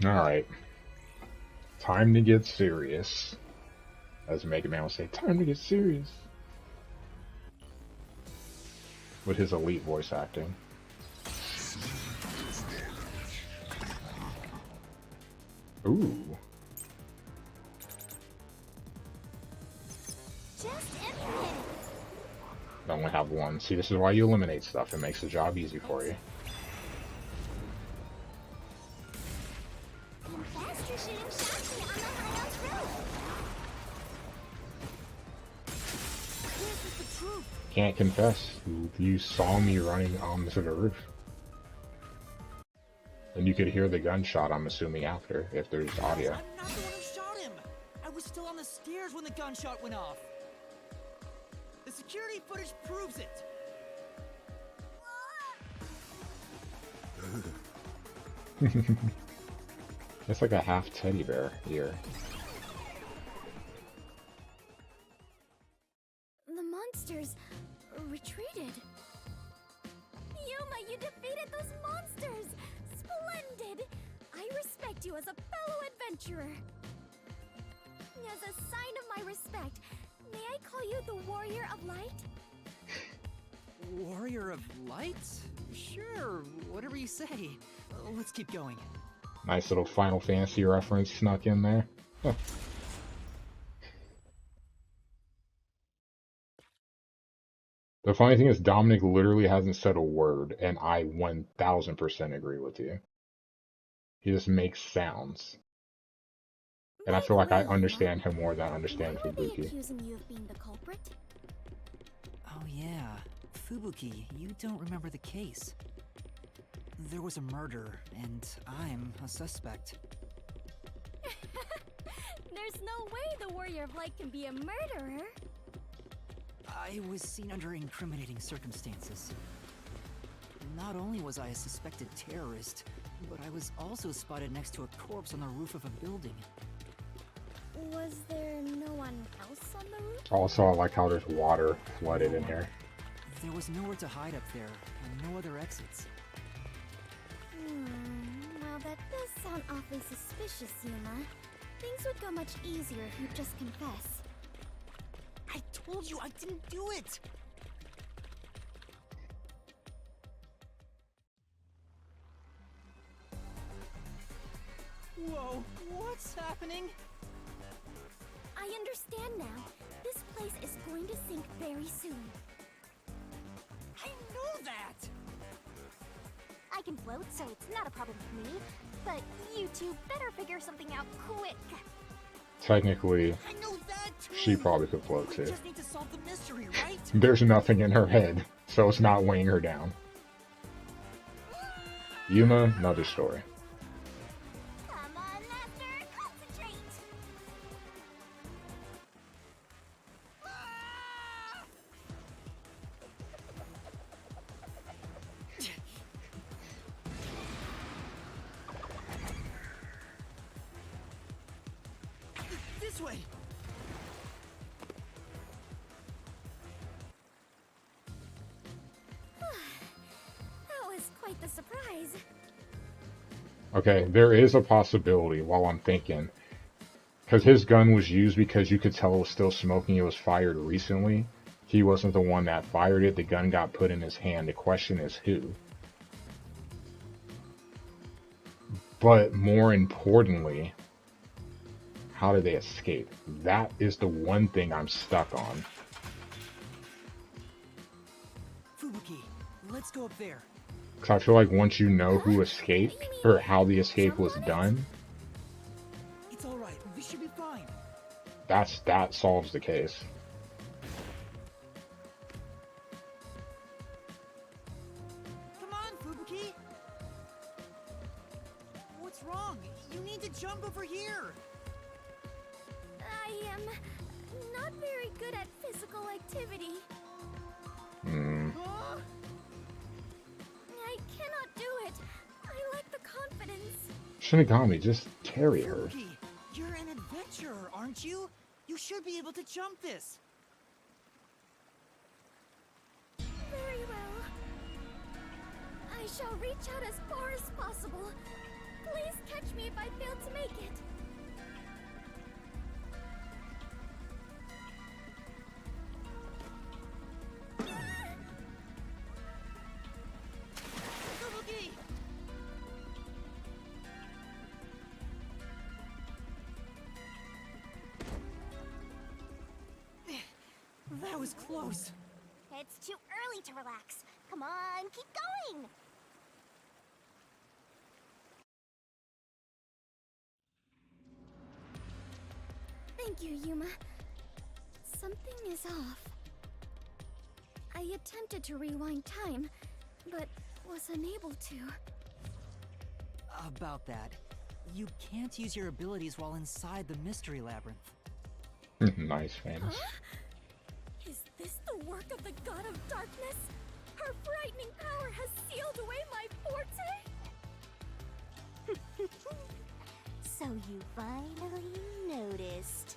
Alright. Time to get serious. As Mega Man would say, time to get serious. With his elite voice acting. Ooh. Just infinite. I only have one. See, this is why you eliminate stuff. It makes the job easy for you. Faster shooting Shachi on the hideout's roof. This is the truth! Can't confess. You saw me running onto the roof. And you could hear the gunshot, I'm assuming, after, if there's audio. I'm not the one who shot him! I was still on the stairs when the gunshot went off! The security footage proves it! It's like a half teddy bear here. respect you as a fellow adventurer. As a sign of my respect, may I call you the Warrior of Light? Warrior of Light? Sure, whatever you say. Let's keep going. Nice little Final Fantasy reference snuck in there. Huh. The funny thing is, Dominic literally hasn't said a word, and I 1000% agree with you. He just makes sounds. And I feel like I understand him more than I understand Why are they Fubuki. accusing you of being the culprit? Oh yeah, Fubuki, you don't remember the case. There was a murder, and I'm a suspect. There's no way the Warrior of Light can be a murderer. I was seen under incriminating circumstances. Not only was I a suspected terrorist, but I was also spotted next to a corpse on the roof of a building. Was there no one else on the roof? Also, I like how there's water flooded in here. There was nowhere to hide up there, and no other exits. Well, that does sound awfully suspicious, Yuma. Things would go much easier if you'd just confess. I told you I didn't do it! Whoa, what's happening? I understand now. This place is going to sink very soon. I know that! I can float, so it's not a problem with me. But you two better figure something out quick. Technically, I know that too! she probably could float We too. just need to solve the mystery, right? There's nothing in her head, so it's not weighing her down. Yuma, another story. Come on, Master, concentrate! This way! That was quite the surprise. Okay, there is a possibility while I'm thinking. Because his gun was used because you could tell it was still smoking, it was fired recently. He wasn't the one that fired it, the gun got put in his hand. The question is who? But more importantly, how did they escape? That is the one thing I'm stuck on. Fubuki, let's go up there. Because I feel like once you know who escaped, or how the escape was done, It's alright, we should be fine. that solves the case. Come on, Fubuki! What's wrong? You need to jump over here! I am not very good at physical activity. Huh? I cannot do it. I lack the confidence. Shinigami, just carry her. Fubuki, you're an adventurer, aren't you? You should be able to jump this. Very well. I shall reach out as far as possible. Please catch me if I fail to make it. Fubuki! That was close. It's too early to relax. Come on, keep going! Thank you, Yuma. Something is off. I attempted to rewind time, but was unable to. About that, you can't use your abilities while inside the Mystery Labyrinth. Nice, famous. Is this the work of the God of Darkness? Her frightening power has sealed away my forte? So you finally noticed.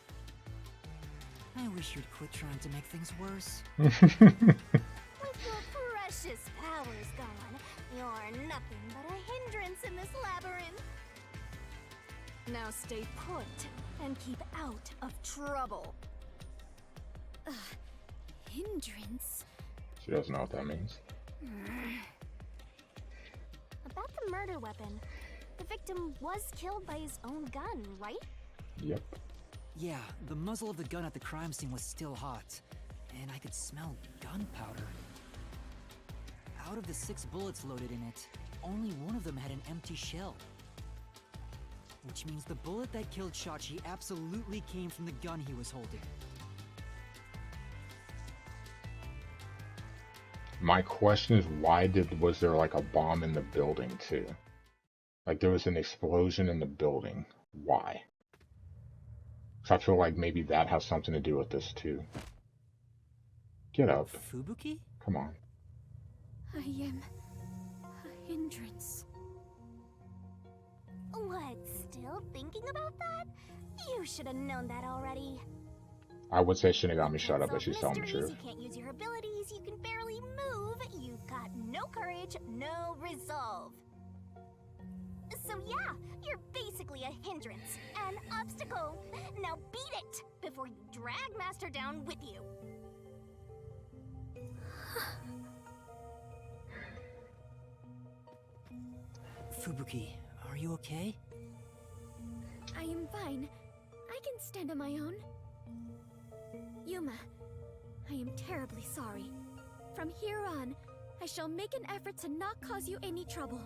I wish you'd quit trying to make things worse. With your precious powers gone, you're nothing but a hindrance in this labyrinth. Now stay put and keep out of trouble. Hindrance? She doesn't know what that means. About the murder weapon. The victim was killed by his own gun, right? Yep. Yeah, the muzzle of the gun at the crime scene was still hot, and I could smell gunpowder. Out of the 6 bullets loaded in it, only one of them had an empty shell. Which means the bullet that killed Shachi absolutely came from the gun he was holding. My question is, was there like a bomb in the building too? Like there was an explosion in the building. Why? So I feel like maybe that has something to do with this too. Get up. Fubuki? Come on. I am a hindrance. What, still thinking about that? You should have known that already. I would say Shinigami shut up, Solve but she's telling the mysteries, truth. You can't use your abilities, you can barely move, you've got no courage, no resolve. So yeah, you're basically a hindrance, an obstacle. Now beat it before you drag Master down with you. Fubuki, are you okay? I am fine. I can stand on my own. Yuma, I am terribly sorry. From here on, I shall make an effort to not cause you any trouble.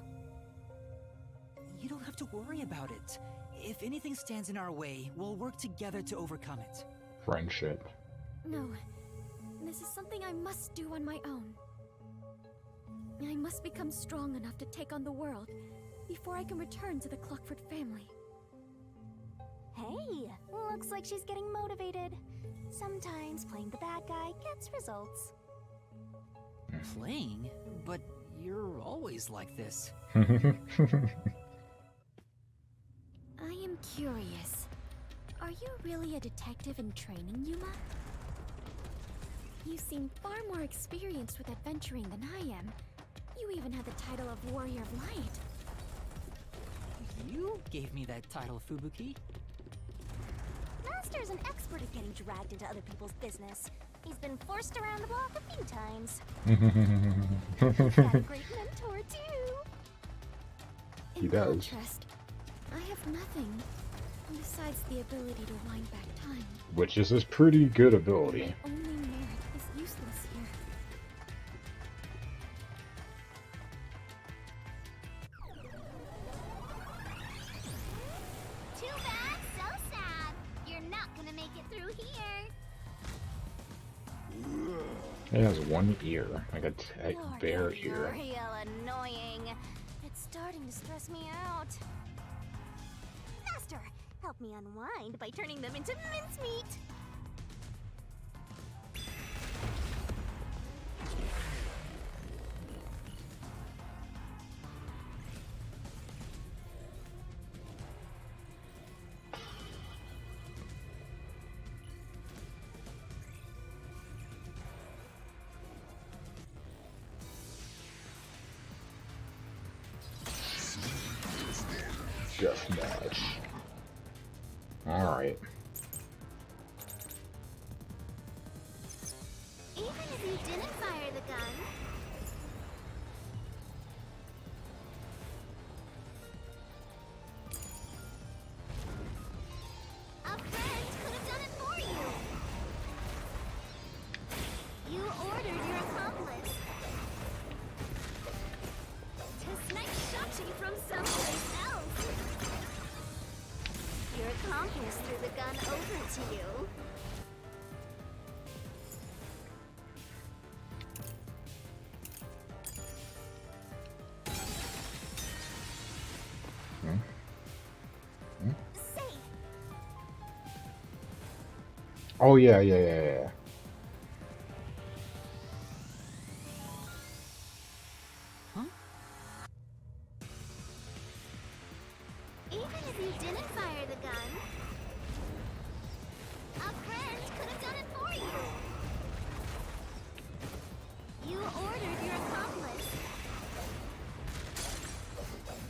You don't have to worry about it. If anything stands in our way, we'll work together to overcome it. Friendship. No, this is something I must do on my own. I must become strong enough to take on the world before I can return to the Clockford family. Hey, looks like she's getting motivated. Sometimes playing the bad guy gets results. Playing? But you're always like this. I am curious. Are you really a detective in training, Yuma? You seem far more experienced with adventuring than I am. You even have the title of Warrior of Light. You gave me that title, Fubuki. Master's an expert at getting dragged into other people's business. He's been forced around the block a few times. He's got a great mentor, too. He does. Contrast, I have nothing besides the ability to wind back time. Which is his pretty good ability. Only merit is useless here. Too bad, so sad. You're not gonna make it through here. It has one ear, like a Lord, bare you're ear. real annoying. It's starting to stress me out. Master, help me unwind by turning them into mincemeat. Deathmatch. Alright. Even if you didn't fire the gun, a friend could have done it for you. You ordered your accomplice to snipe Shachi from someplace else. Your accomplice threw the gun over to you. Say, Oh yeah. Huh? even if you didn't fire the gun, a friend could have done it for you. You ordered your accomplice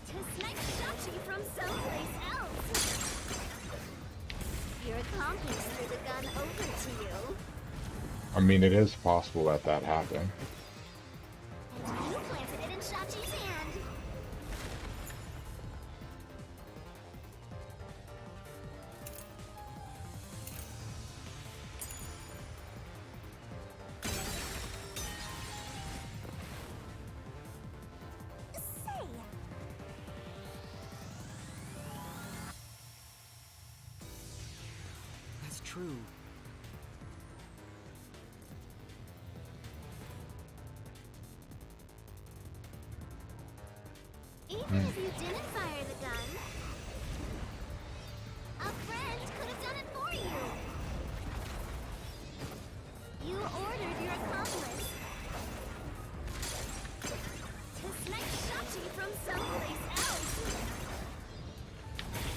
to snipe Shachi from someplace else. accomplice threw the gun over to you. I mean, it is possible that that happened. And you planted it in Shachi's hand. Say, That's true. even if you didn't fire the gun, a friend could have done it for you. You ordered your accomplice to snatch Shachi from someplace else.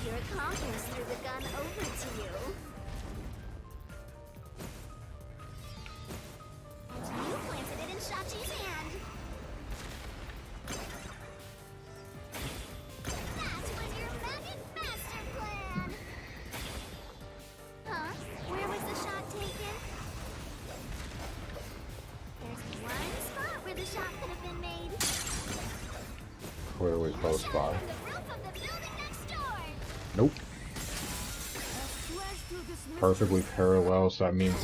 Your accomplice threw the gun over to you. And you planted it in Shachi's hand. That was your magic master plan! Huh? Where was the shot taken? There's one spot where the shot could have been made. Clearly close Shot by. from the roof of the building next door! Nope. Flash through this Perfectly parallel, so that means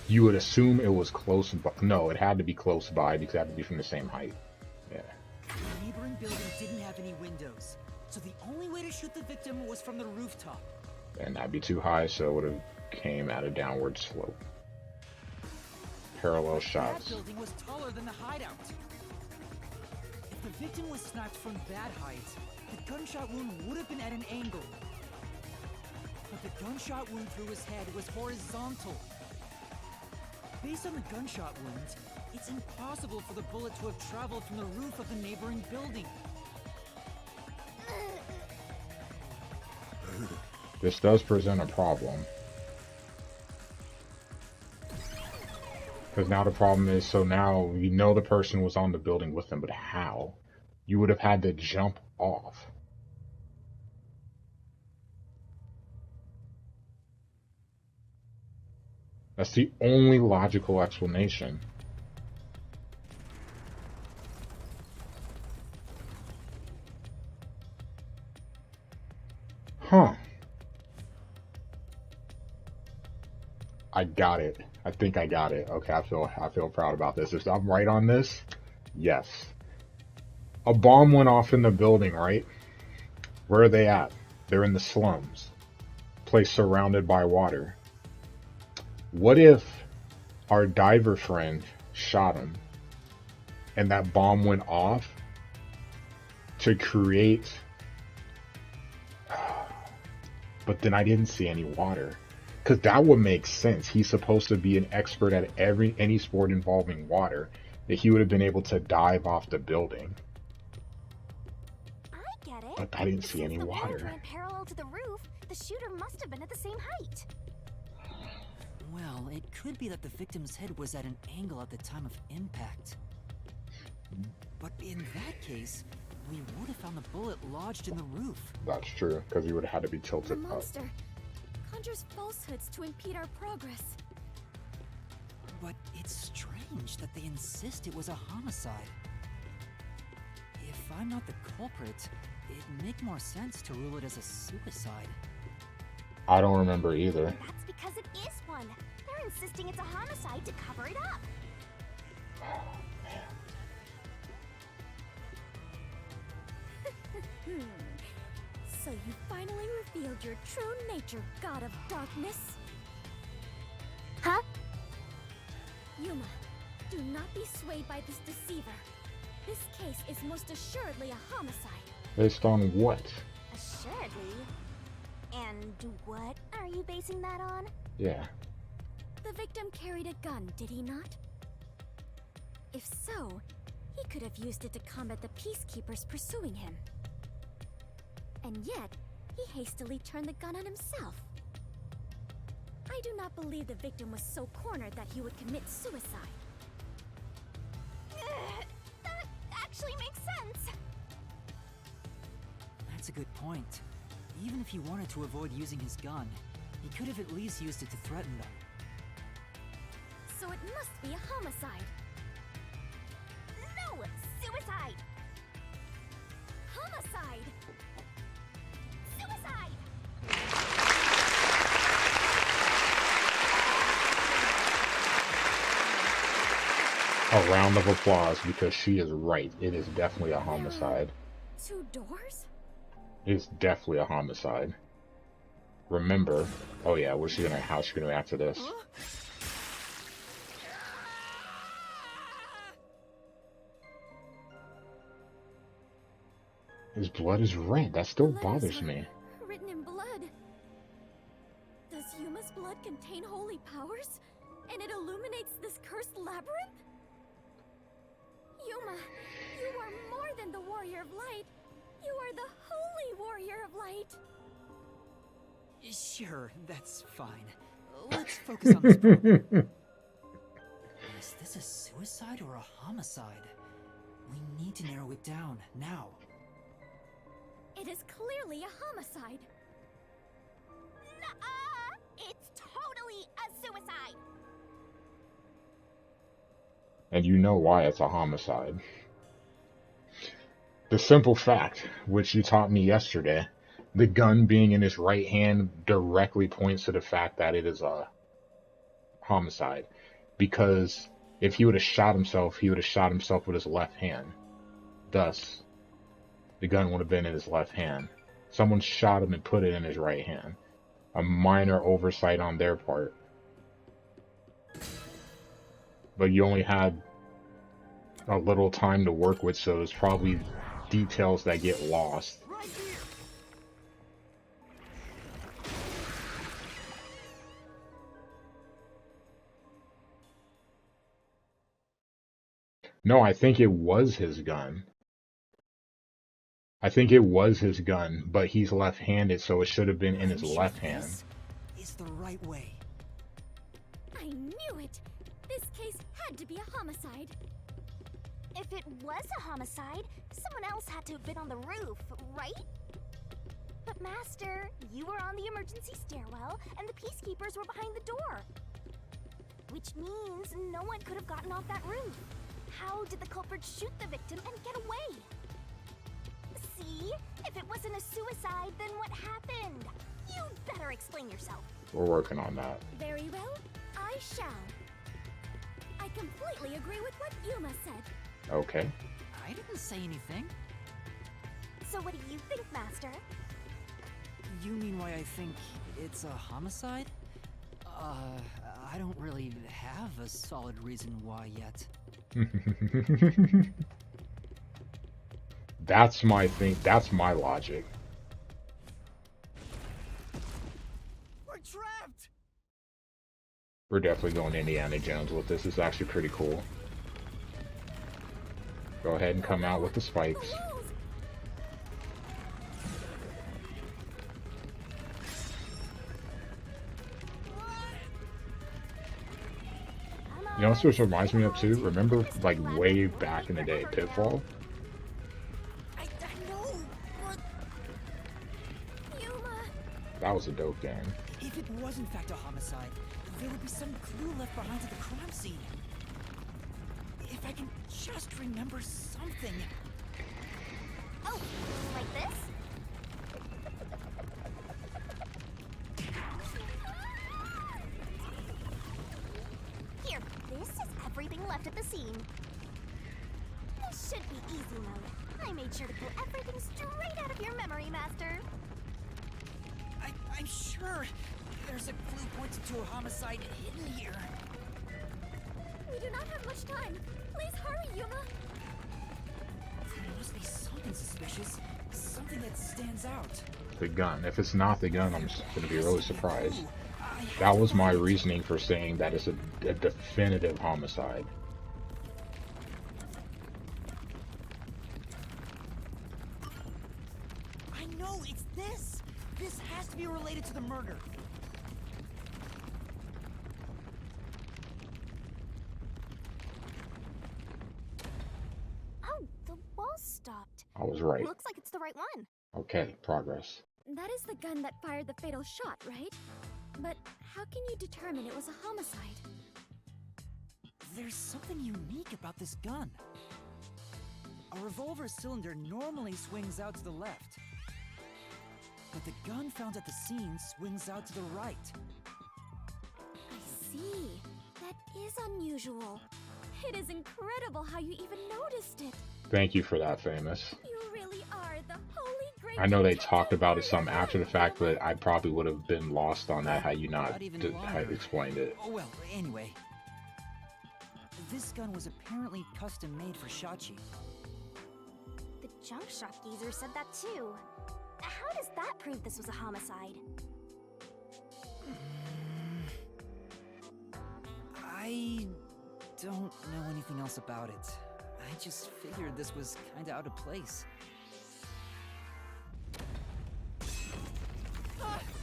you would assume it was close by. No, it had to be close by because it had to be from the same height. Yeah. The neighboring building didn't have any windows, so the only way to shoot the victim was from the rooftop. And that'd be too high, so it would have came at a downward slope. Parallel That shots. building was taller than the hideout. If the victim was sniped from that height, the gunshot wound would have been at an angle. But the gunshot wound through his head was horizontal. Based on the gunshot wound, it's impossible for the bullet to have traveled from the roof of the neighboring building. This does present a problem. Because now the problem is, so now you know the person was on the building with them, but how? You would have had to jump off. That's the only logical explanation. Huh. I got it. I think I got it. Okay, I feel proud about this. If I'm right on this, yes. A bomb went off in the building, right? Where are they at? They're in the slums. Place surrounded by water. What if our diver friend shot him and that bomb went off to create... But then I didn't see any water. Because that would make sense. He's supposed to be an expert at any sport involving water. That he would have been able to dive off the building. I get it. But I didn't see any Since the wound water. ran parallel to the roof, the shooter must have been at the same height. Well, it could be that the victim's head was at an angle at the time of impact. But in that case, we would have found the bullet lodged in the roof. That's true, because he would have had to be The tilted up. monster conjures falsehoods to impede our progress. But it's strange that they insist it was a homicide. If I'm not the culprit, it'd make more sense to rule it as a suicide. I don't remember either. That's because it is one. They're insisting it's a homicide to cover it up. So you finally revealed your true nature, God of Darkness. Huh? Yuma, do not be swayed by this deceiver. This case is most assuredly a homicide. Based on what? Assuredly. And what are you basing that on? Yeah. The victim carried a gun, did he not? If so, he could have used it to combat the peacekeepers pursuing him. And yet, he hastily turned the gun on himself. I do not believe the victim was so cornered that he would commit suicide. That actually makes sense. That's a good point. Even if he wanted to avoid using his gun, He could have at least used it to threaten them. So it must be a homicide. No! Suicide! Homicide! Suicide! A round of applause because she is right. It is definitely a homicide. 2 doors? It's definitely a homicide. Remember, oh yeah, how's she gonna react to this? His blood is red. That still bothers me. Written in blood. Does Yuma's blood contain holy powers? And it illuminates this cursed labyrinth? Yuma, you are more than the warrior of light. You are the holy warrior of light. Sure, that's fine. Let's focus on this problem. Is this a suicide or a homicide? We need to narrow it down, now. It is clearly a homicide. Nuh-uh! It's totally a suicide! And you know why it's a homicide. The simple fact, which you taught me yesterday, the gun being in his right hand directly points to the fact that it is a homicide. Because if he would have shot himself, he would have shot himself with his left hand. Thus, the gun would have been in his left hand. Someone shot him and put it in his right hand. A minor oversight on their part. But you only had a little time to work with, so there's probably details that get lost. Right here. No, I think it was his gun. I think it was his gun, but he's left-handed, so it should have been in his I'm left sure hand. this is the right way. I knew it! This case had to be a homicide. If it was a homicide, someone else had to have been on the roof, right? But Master, you were on the emergency stairwell, and the peacekeepers were behind the door. Which means no one could have gotten off that roof. How did the culprit shoot the victim and get away? See? If it wasn't a suicide, then what happened? You'd better explain yourself. We're working on that. Very well, I shall. I completely agree with what Yuma said. Okay. I didn't say anything. So what do you think, Master? You mean why I think it's a homicide? I don't really have a solid reason why yet. That's my thing. That's my logic. We're trapped! We're definitely going Indiana Jones with this. It's actually pretty cool. Go ahead and come out with the spikes. You know what this reminds me of too? Remember, like, way back in the day, Pitfall? I know, but Yuma! That was a dope game. if it was in fact a homicide, there would be some clue left behind at the crime scene. If I can just remember something. Oh, like this? Here, this is everything left at the scene. This should be easy mode. I made sure to pull everything straight out of your memory, Master. I'm sure there's a clue pointing to a homicide hidden here. We do not have much time. Please hurry, Yuma. There must be something suspicious, something that stands out. The gun. If it's not the gun, I'm just gonna be really surprised. That was my reasoning for saying that it's a definitive homicide. I know, it's this! This has to be related to the murder. Oh, the wall stopped. I was right. Looks like it's the right one. Okay, progress. That is the gun that fired the fatal shot, right? But how can you determine it was a homicide? There's something unique about this gun. A revolver cylinder normally swings out to the left, but the gun found at the scene swings out to the right. I see. That is unusual. It is incredible how you even noticed it. Thank you for that, Famous. You really are the holy grail. I know they talked about it some after the fact, but I probably would have been lost on that had you not had explained it. Oh, well, anyway. This gun was apparently custom made for Shachi. The junk shop geezer said that too. How does that prove this was a homicide? I don't know anything else about it. I just figured this was kinda out of place.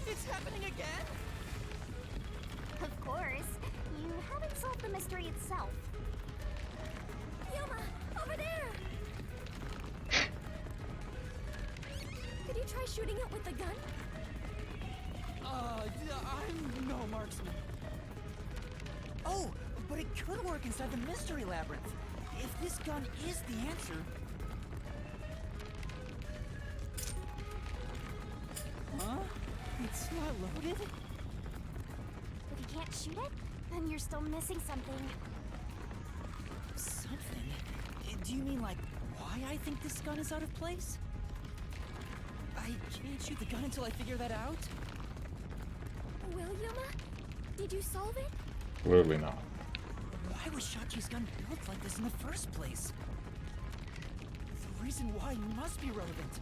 It's happening again? Of course. You haven't solved the mystery itself. Yuma, over there! Could you try shooting it with the gun? I'm no marksman. Oh, but it could work inside the Mystery Labyrinth. If this gun is the answer... Huh? It's not loaded? If you can't shoot it, then you're still missing something. Something? Do you mean like why I think this gun is out of place? I can't shoot the gun until I figure that out? Will, Yuma? Did you solve it? Clearly not. Why was Shachi's gun built like this in the first place? The reason why must be relevant.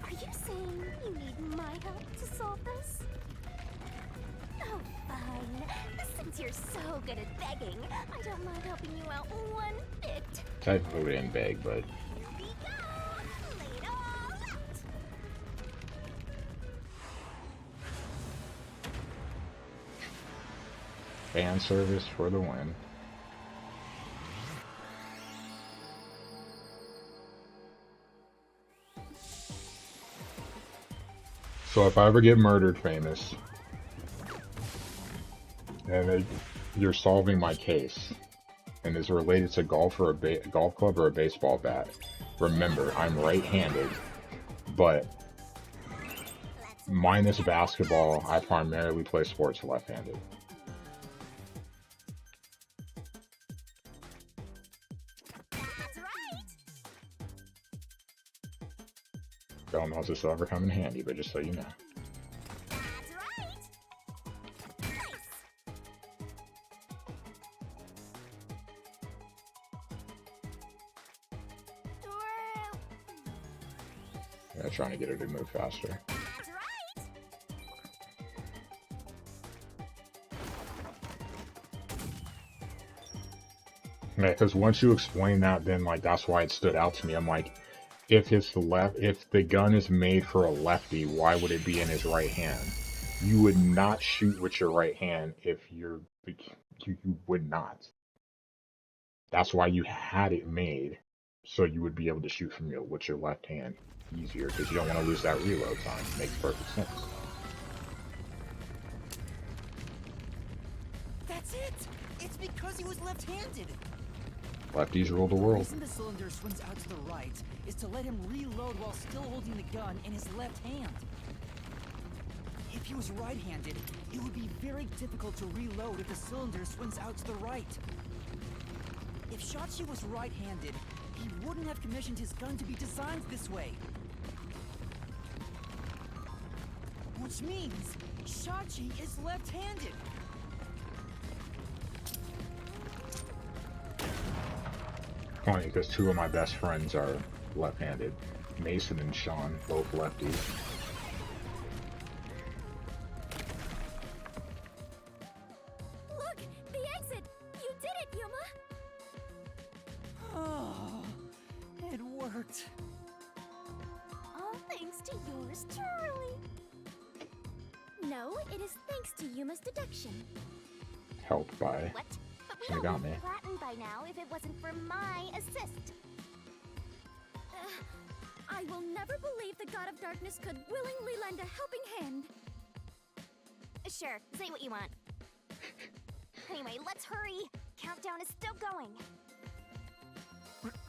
Are you saying you need my help to solve this? Oh, fine. Since you're so good at begging, I don't mind helping you out one bit. Technically we didn't beg, but Here we go! Lay it all out! fan service for the win. So if I ever get murdered, Famous, and you're solving my case, and is related to golf or a golf club or a baseball bat, remember, I'm right-handed, but minus basketball, I primarily play sports left-handed. That's right! Don't know if this will ever come in handy, but just so you know. That's right! Nice! Yeah, trying to get her to move faster. That's right! Yeah, because once you explain that, then like that's why it stood out to me. I'm like, if the gun is made for a lefty, why would it be in his right hand? You would not shoot with your right hand if you would not. That's why you had it made, so you would be able to shoot from with your left hand easier, because you don't want to lose that reload time. Makes perfect sense. That's it! It's because he was left-handed! Lefties rule the The world. reason the cylinder swings out to the right is to let him reload while still holding the gun in his left hand. If he was right-handed, it would be very difficult to reload if the cylinder swings out to the right. If Shachi was right-handed, he wouldn't have commissioned his gun to be designed this way. Which means Shachi is left-handed. Funny, because two of my best friends are left-handed. Mason and Sean, both lefties. Look! The exit! You did it, Yuma! Oh, it worked. All thanks to yours truly. No, it is thanks to Yuma's deduction. Helped by What? But we all Shinigami. know Latin by now if it wasn't for my assist. I I will never believe the God of Darkness could willingly lend a helping hand. Sure, say what you want. Anyway, let's hurry. Countdown is still going.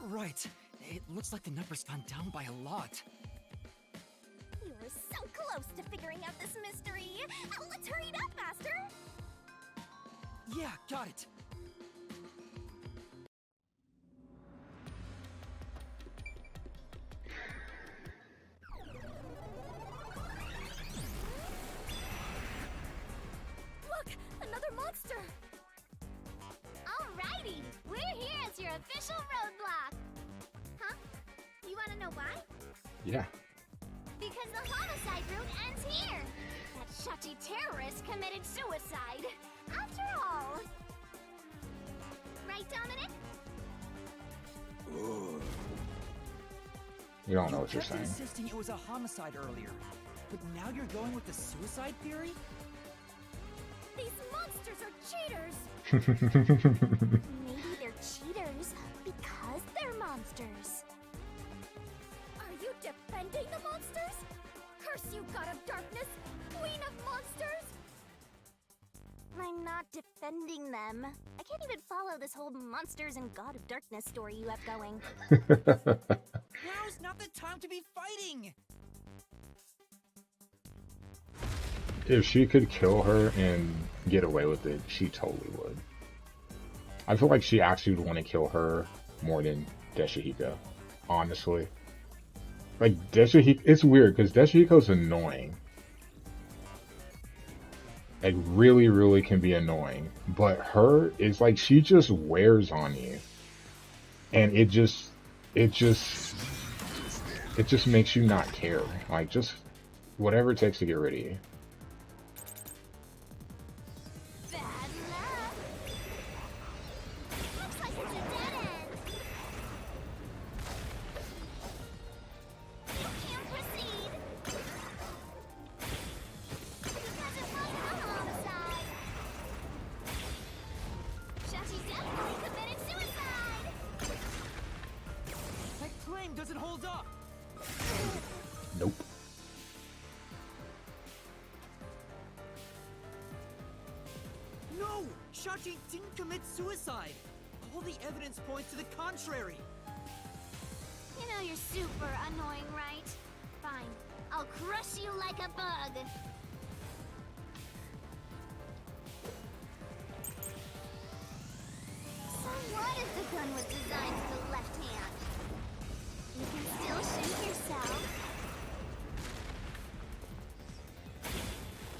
Right. It looks like the number's gone down by a lot. You were so close to figuring out this mystery. Let's hurry it up, Master. Yeah, got it. Look, another monster. Alrighty, we're here as your official roadblock. Huh? You want to know why? Yeah. Because the homicide route ends here. That Shachi terrorist committed suicide. After all. Right, Dominic? You don't know what you're kept saying. insisting it was a homicide earlier, but now you're going with the suicide theory? These monsters are cheaters. Maybe they're cheaters because they're monsters. Are you defending the monsters? Curse you, God of Darkness, Queen of Monsters! I'm not defending them. I can't even follow this whole monsters and God of Darkness story you have going. Now's not the time to be fighting! If she could kill her and get away with it, she totally would. I feel like she actually would want to kill her more than Deshihiko, honestly. Like, Deshihiko, it's weird because Deshihiko's annoying. Like, really, really can be annoying. But her, it's like she just wears on you. And it just makes you not care. Like, just whatever it takes to get rid of you. Bad luck. Looks like it's a dead end. You can't proceed. Because it wasn't a homicide. Shachi definitely committed suicide. That claim doesn't hold up! Nope. No! Shachi didn't commit suicide! All the evidence points to the contrary! You know you're super annoying, right? Fine. I'll crush you like a bug. So what if the gun was designed for the left hand? You can still shoot yourself.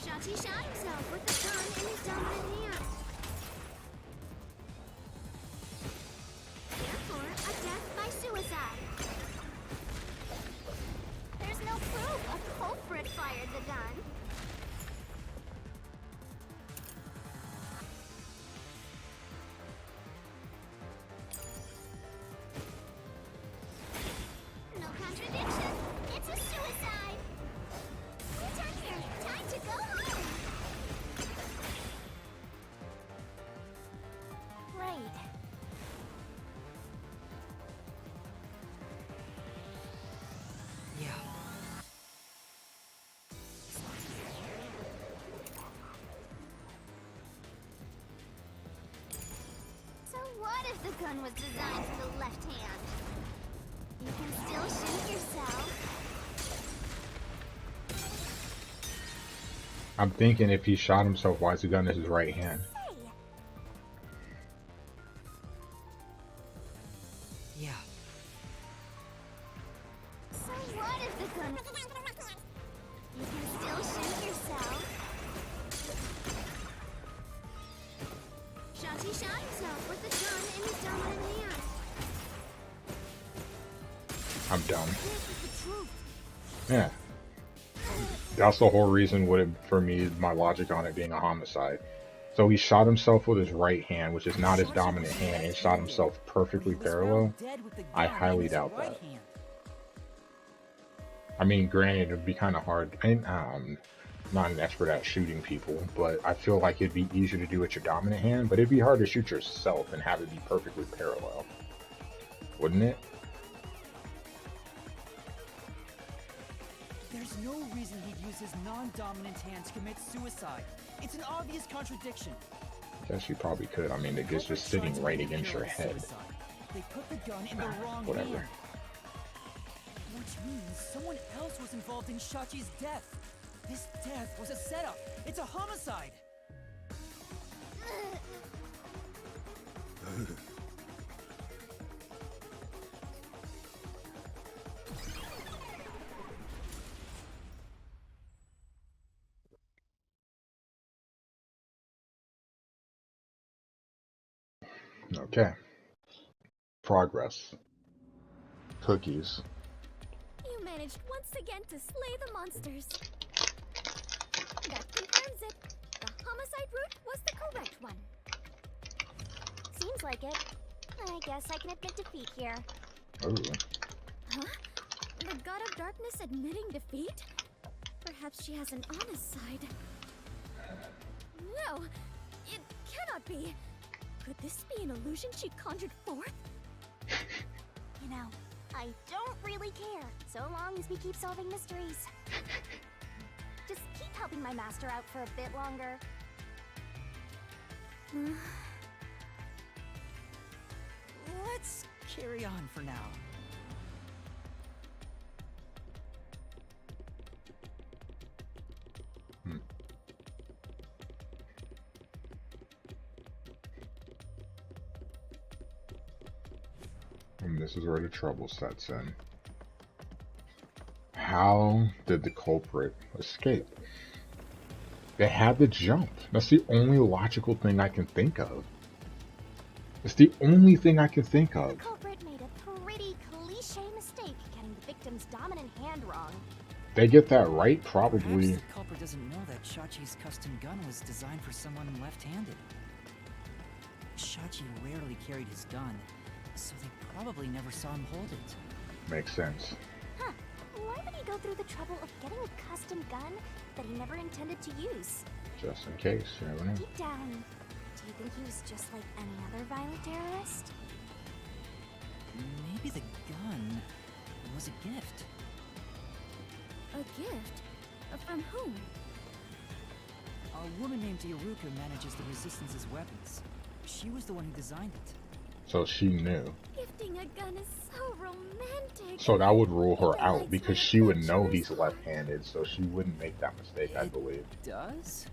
Shachi shot himself with the gun in his dominant hand. Therefore, a death by suicide. There's no proof a culprit fired the gun. No contradiction. It's a suicide. Return here. Time to go home. Right. Yeah. So what if the gun was designed for the left hand? You can still shoot yourself. I'm thinking if he shot himself, why is the gun in his right hand? Hey, Yeah. so what if the gun... You can still shoot yourself. Shachi shot himself with the gun in his dominant hand. I'm dumb. This is the truth! Yeah. That's the whole reason would it, for me, my logic on it being a homicide. So he shot himself with his right hand, which is not his dominant hand, and shot himself perfectly He was parallel. found dead with the I gun in highly his doubt right that. hand. I mean, granted, it'd be kind of hard. And, not an expert at shooting people, but I feel like it'd be easier to do with your dominant hand, but it'd be hard to shoot yourself and have it be perfectly parallel. Wouldn't it? There's no reason he'd use his non-dominant hand to commit suicide. It's an obvious contradiction. Guess you probably could. I mean, it's just sitting right against your head. They put the gun in the wrong Whatever. hand. Which means someone else was involved in Shachi's death. This death was a setup. It's a homicide. Okay. Progress. Cookies. You managed once again to slay the monsters. That confirms it. The homicide route was the correct one. Seems like it. I guess I can admit defeat here. Ooh. Huh? The God of Darkness admitting defeat? Perhaps she has an honest side. No! It cannot be! Could this be an illusion she conjured forth? You know, I don't really care, so long as we keep solving mysteries. Just keep helping my master out for a bit longer. Let's carry on for now. And this is where the trouble sets in. How did the culprit escape? They had to jump. That's the only logical thing I can think of. It's the only thing I can think of. The culprit made a pretty cliche mistake getting the victim's dominant hand wrong. They get that right, probably. Perhaps the culprit doesn't know that Shachi's custom gun was designed for someone left-handed. Shachi rarely carried his gun, so they probably never saw him hold it. Makes sense. Huh. Why would he go through the trouble of getting a custom gun that he never intended to use? Just in case, you never know. Deep down, do you think he was just like any other violent terrorist? Maybe the gun was a gift. A gift? From whom? A woman named Iruka manages the Resistance's weapons. She was the one who designed it. So she knew. Gifting a gun is so romantic. So that would rule her out because she would know he's left-handed, so she wouldn't make that mistake, I believe. Does?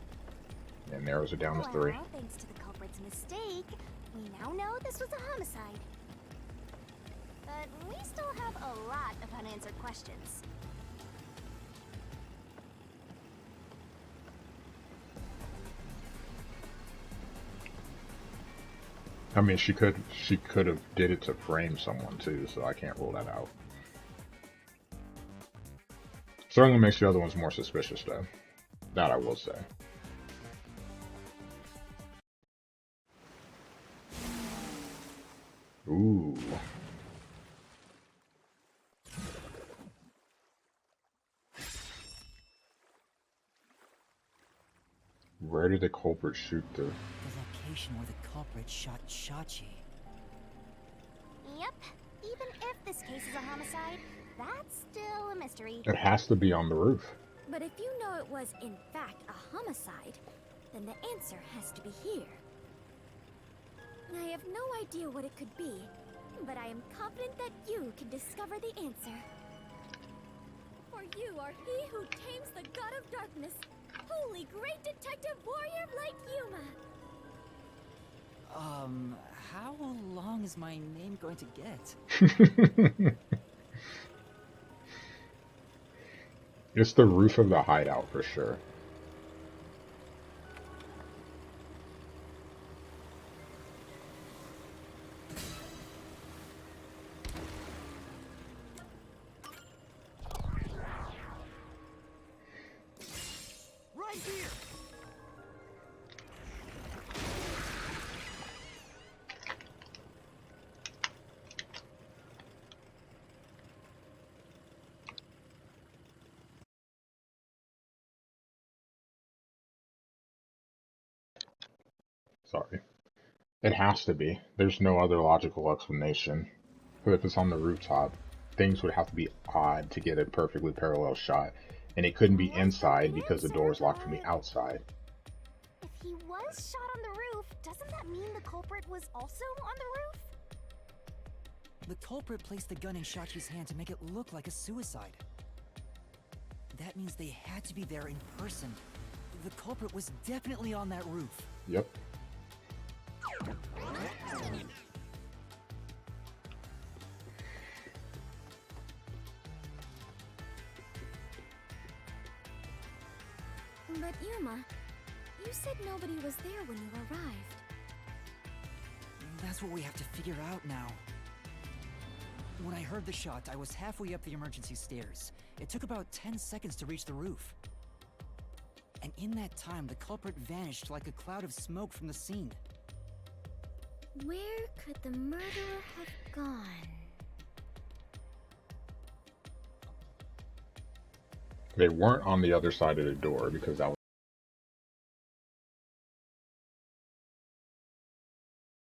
And narrows it down to 3. Well, thanks to the culprit's mistake, we now know this was a homicide. But we still have a lot of unanswered questions. I mean, she could have did it to frame someone too, so I can't rule that out. Certainly makes the other ones more suspicious, though. That I will say. Ooh. Where did the culprit shoot the... The location where the culprit shot Shachi. Yep, even if this case is a homicide, that's still a mystery. It has to be on the roof. But if you know it was, in fact, a homicide, then the answer has to be here. I have no idea what it could be, but I am confident that you can discover the answer. For you are he who tames the God of Darkness, holy great detective warrior Light Yuma. How long is my name going to get? It's the roof of the hideout for sure. Right here! Sorry. It has to be. There's no other logical explanation. But if it's on the rooftop, things would have to be odd to get a perfectly parallel shot. And it couldn't be inside because the door was locked from the outside. If he was shot on the roof, doesn't that mean the culprit was also on the roof? The culprit placed the gun in Shachi's hand to make it look like a suicide. That means they had to be there in person. The culprit was definitely on that roof. Yep. But Yuma, you said nobody was there when you arrived. That's what we have to figure out now. When I heard the shot, I was halfway up the emergency stairs. It took about 10 seconds to reach the roof. And in that time, the culprit vanished like a cloud of smoke from the scene. Where could the murderer have gone? They weren't on the other side of the door because that